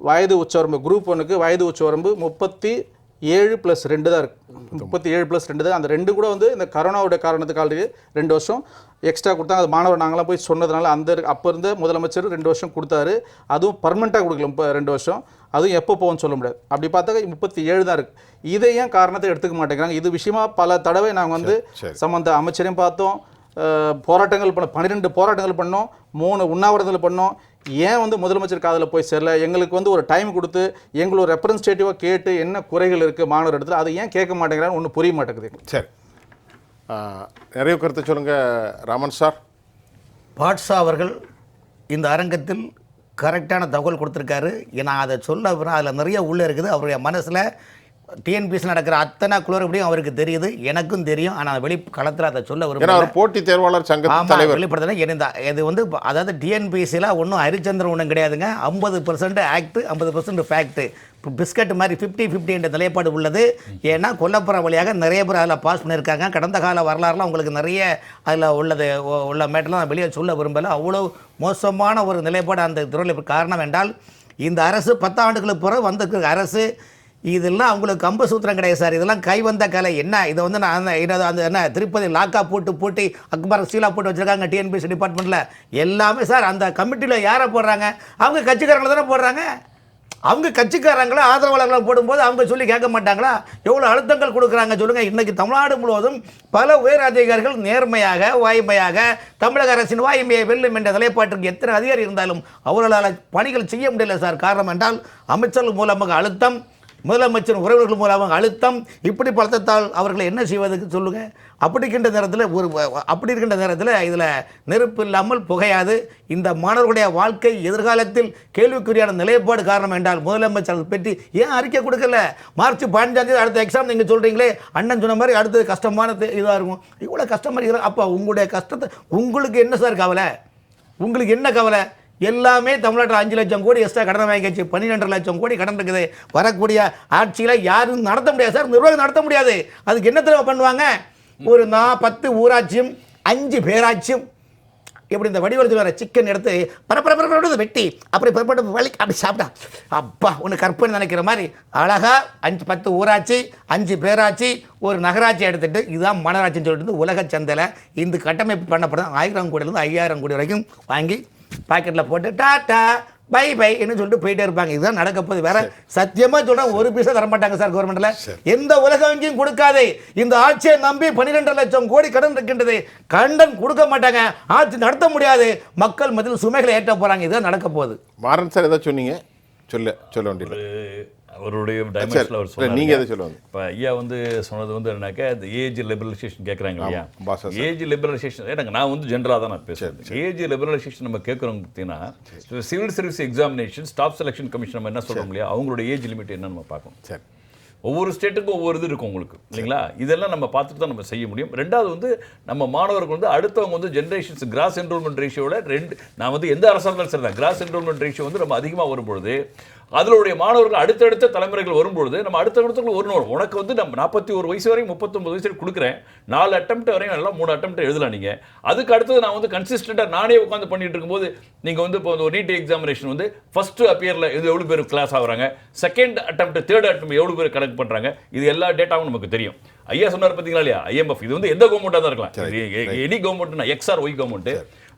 வயது உச்சவரம்பு குரூப் 1க்கு வயது உச்சவரம்பு 37+2 தான் இருக்குது. 37+2 தான். அந்த 2 கூட வந்து இந்த கரோனாவுடைய காரணத்துக்கு ஆல்ரெடி 2 வருஷம் எக்ஸ்ட்ரா கொடுத்தாங்க. அது மாணவர் நாங்களாம் போய் சொன்னதுனால அப்போ இருந்த முதலமைச்சர் 2 வருஷம் கொடுத்தாரு. அதுவும் பர்மனெண்ட்டாக கொடுக்கல 2 வருஷம். அதுவும் எப்போ போகும்னு சொல்ல முடியாது. அப்படி பார்த்தாக்க 37 தான் இருக்குது. இதை ஏன் காரணத்தை எடுத்துக்க மாட்டேங்கிறாங்க? இது விஷயமா பல தடவை நாங்கள் வந்து சம்பந்த அமைச்சரையும் பார்த்தோம், போராட்டங்கள் 12 போராட்டங்கள் பண்ணோம், 3 உண்ணாவிரதங்கள் பண்ணோம். ஏன் வந்து முதலமைச்சர் காதில் போய் சேரல? எங்களுக்கு வந்து ஒரு டைம் கொடுத்து எங்களை ஒரு ரெப்ரஸன்டேட்டிவாக கேட்டு என்ன குறைகள் இருக்குது மாணவர் இடத்துல, அதை ஏன் கேட்க மாட்டேங்கிறான்னு ஒன்றும் புரிய மாட்டேங்குது. சரி, நிறைய கருத்தை சொல்லுங்கள் ராமன் சார். பாட்ஷா அவர்கள் இந்த அரங்கத்தில் கரெக்டான தகவல் கொடுத்துருக்காரு. நான் அதை சொல்ல அதில் நிறைய உள்ளே இருக்குது. அவருடைய மனசில் டிஎன்பிஎஸ்சி நடக்கிற அத்தனை குளறுபடியும் அவருக்கு தெரியுது, எனக்கும் தெரியும். ஆனால் களத்தில் அதை சொல்ல விரும்புகிறேன். போட்டி தேர்வாளர் சங்கம் தலைவர் வெளிப்படுத்தினா இது வந்து அதாவது டிஎன்பிஎஸ்சியில் ஒன்றும் ஹரிச்சந்திரன் ஒன்றும் கிடையாதுங்க. 50% ஆக்ட், 50% ஃபேக்ட். பிஸ்கட் மாதிரி 50-50 என்ற நிலைப்பாடு உள்ளது. ஏன்னா கொல்லப்புறம் வழியாக நிறைய பேர் அதில் பாஸ் பண்ணியிருக்காங்க. கடந்த கால வரலாறுலாம் உங்களுக்கு நிறைய அதில் உள்ள மேட்டெல்லாம் நான் வெளியே சொல்ல விரும்பலை. அவ்வளோ மோசமான ஒரு நிலைப்பாடு அந்த துறையில். காரணம் என்றால் இந்த அரசு 10 ஆண்டுகளுக்கு பிறகு வந்திருக்கிற அரசு. இதெல்லாம் அவங்களுக்கு கம்ப சூத்திரம் கிடையாது சார், இதெல்லாம் கைவந்த கலை. என்ன இதை வந்து நான் அந்த என்ன திருப்பதி லாக்கா பூட்டி அக்பர் சீலா போட்டு வச்சுருக்காங்க டிஎன்பிஎஸ்சி டிபார்ட்மெண்ட்டில் எல்லாமே. சார் அந்த கமிட்டியில் யாரை போடுறாங்க? அவங்க கட்சிக்காரங்களை தானே போடுறாங்க. அவங்க கட்சிக்காரங்களை ஆதரவாளர்களை போடும்போது அவங்க சொல்லி கேட்க மாட்டாங்களா? எவ்வளோ அழுத்தங்கள் கொடுக்குறாங்க சொல்லுங்கள். இன்றைக்கி தமிழ்நாடு முழுவதும் பல உயர் அதிகாரிகள் நேர்மையாக வாய்மையாக தமிழக அரசின் வாய்மையை வெல்லும் என்ற நிலைப்பாட்டிற்கு எத்தனை அதிகாரி இருந்தாலும் அவர்களால் பணிகள் செய்ய முடியல சார். காரணம் என்றால் அமைச்சர்கள் மூலமாக அழுத்தம், முதலமைச்சர் உறவினர்கள் மூலமாக அழுத்தம், இப்படி பலத்தால் அவர்களை என்ன செய்வதற்கு சொல்லுங்கள். அப்படி இருக்கின்ற நேரத்தில் இதில் நெருப்பு இல்லாமல் புகையாது. இந்த மாணவர்களுடைய வாழ்க்கை எதிர்காலத்தில் கேள்விக்குறியான நிலைப்பாடு காரணம் என்றால் முதலமைச்சர் பற்றி ஏன் அறிக்கை கொடுக்கல? மார்ச் 15 அடுத்த எக்ஸாம் நீங்கள் சொல்கிறீங்களே, அண்ணன் சொன்ன மாதிரி அடுத்தது கஷ்டமான இதாக இருக்கும். இவ்வளோ கஷ்டமாக இருக்கும். அப்போ உங்களுடைய கஷ்டத்தை உங்களுக்கு என்ன சார் கவலை? உங்களுக்கு என்ன கவலை? எல்லாமே தமிழ்நாட்டில் 5 லட்சம் கோடி எக்ஸ்ட்ரா கடன் வாங்கிச்சு, 12 லட்சம் கோடி கடன் இருக்குது. வரக்கூடிய ஆட்சியில் யாரும் நடத்த முடியாது சார், நிர்வாகம் நடத்த முடியாது. அதுக்கு என்ன தெரியுமா பண்ணுவாங்க? ஒரு 10 ஊராட்சியும் 5 பேராட்சியும் எப்படி இந்த வடிவத்தில் வர சிக்கன் எடுத்து பரப்பரப்பரப்பட வெட்டி அப்புறம் வலி அப்படி சாப்பிட்டா அப்பா ஒன்று கற்பனை நினைக்கிற மாதிரி அழகாக 10 ஊராட்சி 5 பேராட்சி ஒரு நகராட்சி எடுத்துகிட்டு இதுதான் மாநகராட்சின்னு சொல்லிட்டு உலக சந்தையில் இந்த கட்டமைப்பு பண்ணப்படுறது 1000 கோடியிலேருந்து 5000 கோடி வரைக்கும் வாங்கி பாக்கெட்டில் போட்டு டாட்டா பை பை என்று சொல்லிட்டு போயிட்டே இருப்பாங்க. இதுதான் நடக்க போகுது. வேற சத்தியமாக சொல்கிறேன், ஒரு பைசா தரமாட்டாங்க சார் கவர்மெண்ட்டில். எந்த உலக வங்கியும் கொடுக்காதே. இந்த ஆட்சியை நம்பி 12 லட்சம் கோடி கடன் இருக்கின்றது. கடன் கொடுக்க மாட்டாங்க, ஆட்சி நடத்த முடியாது, மக்கள் மத்தியில் சுமைகளை ஏற்ற போகிறாங்க. இதுதான் நடக்க போகுது. மாறன் சார் ஏதாவது சொன்னீங்க? சொல்ல வேண்டியது அவருடைய டைமென்ஷனில் அவர் சொன்னார். நீங்கள் எதை சொல்லுவாங்க? இப்போ ஐயா சொன்னது என்னன்னாக்கா இந்த ஏஜ் லிபரலைசேஷன் கேட்குறாங்க இல்லையா? ஏஜ் லிபரலைசேஷன் எனக்கு நான் ஜென்ரலாக தான் நான் பேசுகிறேன். ஏஜ் லிபரலைசேஷன் நம்ம கேட்குறோம் பார்த்தீங்கன்னா civil service examination staff selection commission நம்ம என்ன சொல்கிறோம் இல்லையா, அவங்களோட ஏஜ் லிமிட் என்னன்னு நம்ம பார்க்கணும். சரி, ஒவ்வொரு ஸ்டேட்டுக்கும் ஒவ்வொரு இது இருக்கும் உங்களுக்கு இல்லைங்களா? இதெல்லாம் நம்ம பார்த்துட்டு தான் நம்ம செய்ய முடியும். ரெண்டாவது நம்ம மாணவர்கள் அடுத்தவங்க ஜென்ரேஷன்ஸ் கிராஸ் என்ரோல்மெண்ட் ரேஷியோட நான் எந்த அரசாங்கம் சரி தான் கிராஸ் என்ரோல்மெண்ட் ரேஷியோ நம்ம அதிகமாக வரும்பொழுது அதனுடைய மாணவர்கள் அடுத்தடுத்த தலைமுறைகள் வரும்பொழுது நம்ம அடுத்தடுத்த உனக்கு நம்ம 41 வயசு வரைக்கும் 39 வயசு வரைக்கும் கொடுக்குறேன், 4 அட்டெம்ப்ட் வரையும் எல்லாம் 3 அட்டெம்ப்ட் எழுதலாம். நீங்கள் அதுக்கு அடுத்தது நான் கன்சிஸ்டண்டாக நானே உட்காந்து பண்ணிட்டு இருக்கும்போது நீங்கள் இப்போ ஒரு நீட் எக்ஸாமினேஷன் ஃபர்ஸ்ட் அப்பியரில் இது எவ்வளோ பேர் கிளாஸ் ஆகுறாங்க, செகண்ட் அட்டெம்ப்ட் தேர்ட் அட்டெம்ப்ட் எவ்வளோ பேர் கனெக்ட் பண்ணுறாங்க, இது எல்லா டேட்டாவும் நமக்கு தெரியும். ஐயா சொன்னார் பார்த்தீங்களா இல்லையா, IMF இது எந்த கவர்மெண்ட்டாக தான் இருக்கலாம், எனி கவர்மெண்ட்னா X or Y கவர்மெண்ட்.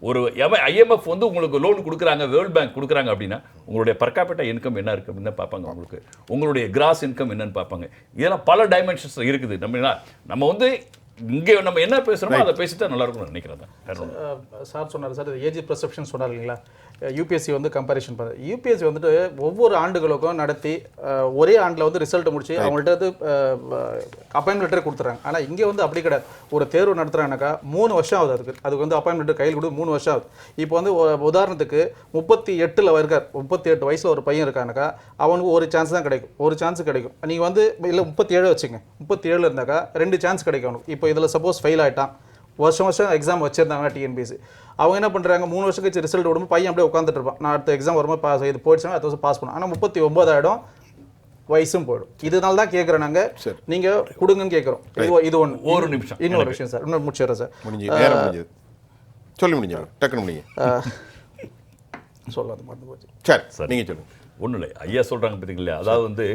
ஒரு IMF உங்களுக்கு லோன் கொடுக்குறாங்க, வேர்ல்ட் பேங்க் கொடுக்குறாங்க அப்படின்னா உங்களுடைய பர் கேபிட்டா இன்கம் என்ன இருக்குது அப்படின்னு பார்ப்பாங்க. உங்களுக்கு உங்களுடைய கிராஸ் இன்கம் என்னன்னு பார்ப்பாங்க. இதெல்லாம் பல டைமென்ஷன்ஸ் இருக்குது. நம்ம இங்கே நம்ம என்ன பேசுகிறோமோ அதை பேசிட்டா நல்லா இருக்கும்னு நினைக்கிறேன். சார் சொன்னார் சார், ஏஜ் பர்செப்ஷன் சொன்னார் இல்லைங்களா? யூபிஎஸ்சி கம்பேரிஷன் பண்ண யூபிஎஸ்சி ஒவ்வொரு ஆண்டுகளுக்கும் நடத்தி ஒரே ஆண்டில் ரிசல்ட் முடிச்சு அவங்கள்ட்ட அப்பாயின்மெண்ட் லெட்டர் கொடுத்துறாங்க. ஆனால் இங்கே அப்படி கிடையாது. ஒரு தேர்வு நடத்துகிறாங்கனாக்கா 3 வருஷம் ஆகுது. அதுக்கு அப்பாயின்மெண்ட் லெட்டர் கையில் கொடுத்து 3 வருஷம் ஆகுது. இப்போ உதாரணத்துக்கு 38 இருக்கார், 38 வயசில் ஒரு பையன் இருக்கானாக்கா அவனுக்கு ஒரு சான்ஸ் தான் கிடைக்கும், ஒரு சான்ஸ் கிடைக்கும். நீங்கள் இல்லை 37 வச்சுங்க, 37 இருந்தாக்கா 2 சான்ஸ் கிடைக்கும் அவனுக்கு. இப்போ இதில் சப்போஸ் ஃபெயில் ஆகிட்டான், வருஷம் எக்ஸாம் வச்சிருந்தாங்கன்னா டிஎன்பிஎஸ்சி, அவங்க என்ன பண்ணுறாங்க 3 வருஷம் கழிச்சு ரிசல்ட் விடும்போது பையன் அப்படியே உட்காந்துட்டு இருப்பான். நான் அடுத்த எக்ஸாம் வரும்போது பாஸ் இது போயிடுச்சுன்னா அடுத்த வருஷம் பாஸ் பண்ணும். ஆனால் 39 ஆகிடும், வயசும் போயிடும். இதனால தான் கேட்குறேன், நாங்கள் நீங்கள் கொடுங்கன்னு கேட்குறோம். இது ஒரு நிமிஷம், இன்னொரு விஷயம் சார், இன்னொரு முடிச்சிடுறேன் சார். சொல்லி முடிஞ்ச டக்குன்னு முடியுங்க. சொல்லாது மறந்து போச்சு. சரி சார், நீங்கள் சொல்லுங்கள். ஒன்றும் இல்லை, ஐயா சொல்கிறாங்க பார்த்தீங்களா, அதாவது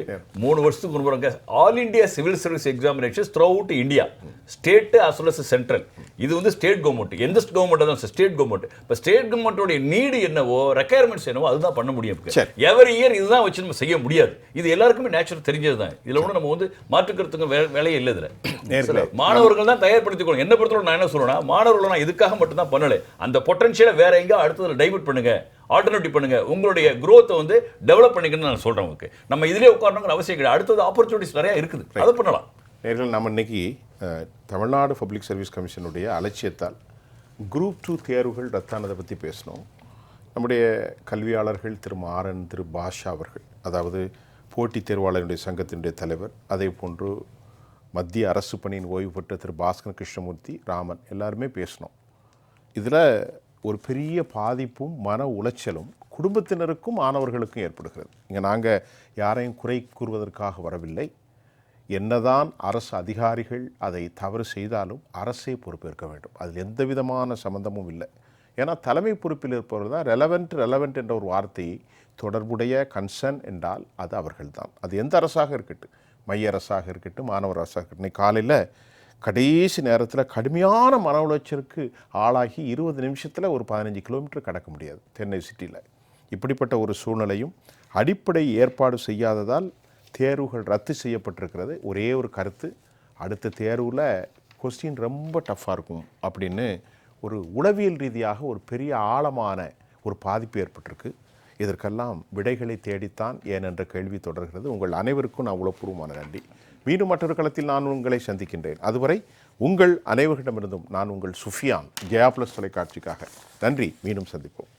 3 வருஷத்துக்கு முன்னாடி all India civil service examinations throughout India, state as well as central. இது ஸ்டேட் கவர்மெண்ட், எந்த கவர்மெண்ட் தான் ஸ்டேட் கவர்மெண்ட். இப்போ ஸ்டேட் கவர்மெண்ட்டோடைய நீடு என்னவோ, ரெக்குயர்மெண்ட்ஸ் என்னவோ அதுதான் பண்ண முடியும். எவரி இயர் இதுதான் வச்சு நம்ம செய்ய முடியாது. இது எல்லாருக்குமே நேச்சுரல் தெரிஞ்சது தான். இதில் கூட நம்ம மாற்றுக்கிறதுக்கு வேலையே இல்லை. இதில் மாணவர்கள் தான் தயார்படுத்திக்கணும். என்ன பொறுத்தவரை நான் என்ன சொல்றேன்னா, மாணவர்கள் நான் இதுக்காக மட்டும் தான் பண்ணலை, அந்த பொட்டன்ஷியலை வேற எங்கேயோ அடுத்ததில் டைவர்ட் பண்ணுங்க, ஆல்டர்னேட்டிவ் பண்ணுங்க, உங்களுடைய growth டெவலப் பண்ணிக்கணும்னு நான் சொல்றேன். உங்களுக்கு நம்ம இதிலே உட்காரணுங்கிற அவசியம் கிடையாது. அடுத்தது ஆப்பர்ச்சுனிட்டிஸ் நிறைய இருக்குது, அதை பண்ணலாம். நேர்கள் நம்ம இன்னைக்கு தமிழ்நாடு பப்ளிக் சர்வீஸ் கமிஷனுடைய அலட்சியத்தால் குரூப் 2 தேர்வுகள் ரத்தானதை பற்றி பேசணும். நம்முடைய கல்வியாளர்கள் திரு மாறன், திரு பாஷா அவர்கள், அதாவது போட்டித் தேர்வாளருடைய சங்கத்தினுடைய தலைவர், அதே போன்று மத்திய அரசு பணியின் ஓய்வு பெற்ற திரு பாஸ்கர் கிருஷ்ணமூர்த்தி, ராமன், எல்லாருமே பேசணும். இதில் ஒரு பெரிய பாதிப்பும் மன உளைச்சலும் குடும்பத்தினருக்கும் மாணவர்களுக்கும் ஏற்படுகிறது. இங்கே நாங்கள் யாரையும் குறை கூறுவதற்காக வரவில்லை. என்னதான் அரசு அதிகாரிகள் அதை தவறு செய்தாலும் அரசே பொறுப்பேற்க வேண்டும். அதில் எந்த விதமான சம்பந்தமும் இல்லை. ஏன்னா தலைமை பொறுப்பில் இருப்பவர் தான் ரெலவெண்ட் என்ற ஒரு வார்த்தையை தொடர்புடைய கன்சர்ன் என்றால் அது அவர்கள்தான். அது எந்த அரசாக இருக்கட்டும், மைய அரசாக இருக்கட்டும், மாணவர் அரசாக இருக்கட்டும். இன்னைக்கு காலையில் கடைசி நேரத்தில் கடுமையான மன உளைச்சலுக்கு ஆளாகி 20 நிமிஷத்தில் ஒரு 15 கிலோமீட்டர் கடக்க முடியாது சென்னை சிட்டியில். இப்படிப்பட்ட ஒரு சூழ்நிலையும் அடிப்படை ஏற்பாடு செய்யாததால் தேர்வுகள் ரத்து செய்யப்பட்டிருக்கிறது. ஒரே ஒரு கருத்து, அடுத்த தேர்வில் கொஸ்டின் ரொம்ப டஃப்பாக இருக்கும் அப்படின்னு ஒரு உளவியல் ரீதியாக ஒரு பெரிய ஆழமான ஒரு பாதிப்பு ஏற்பட்டிருக்கு. இதற்கெல்லாம் விடைகளை தேடித்தான் ஏன் என்ற கேள்வி தொடர்கிறது. உங்கள் அனைவருக்கும் நான் உளப்பூர்வமான நன்றி. மீண்டும் மற்றொரு களத்தில் நான் உங்களை சந்திக்கின்றேன். அதுவரை உங்கள் அனைவரிடமிருந்தும் நான் உங்கள் சுஃபியான், ஜெயா பிளஸ் தொலைக்காட்சிக்காக நன்றி. மீண்டும் சந்திப்போம்.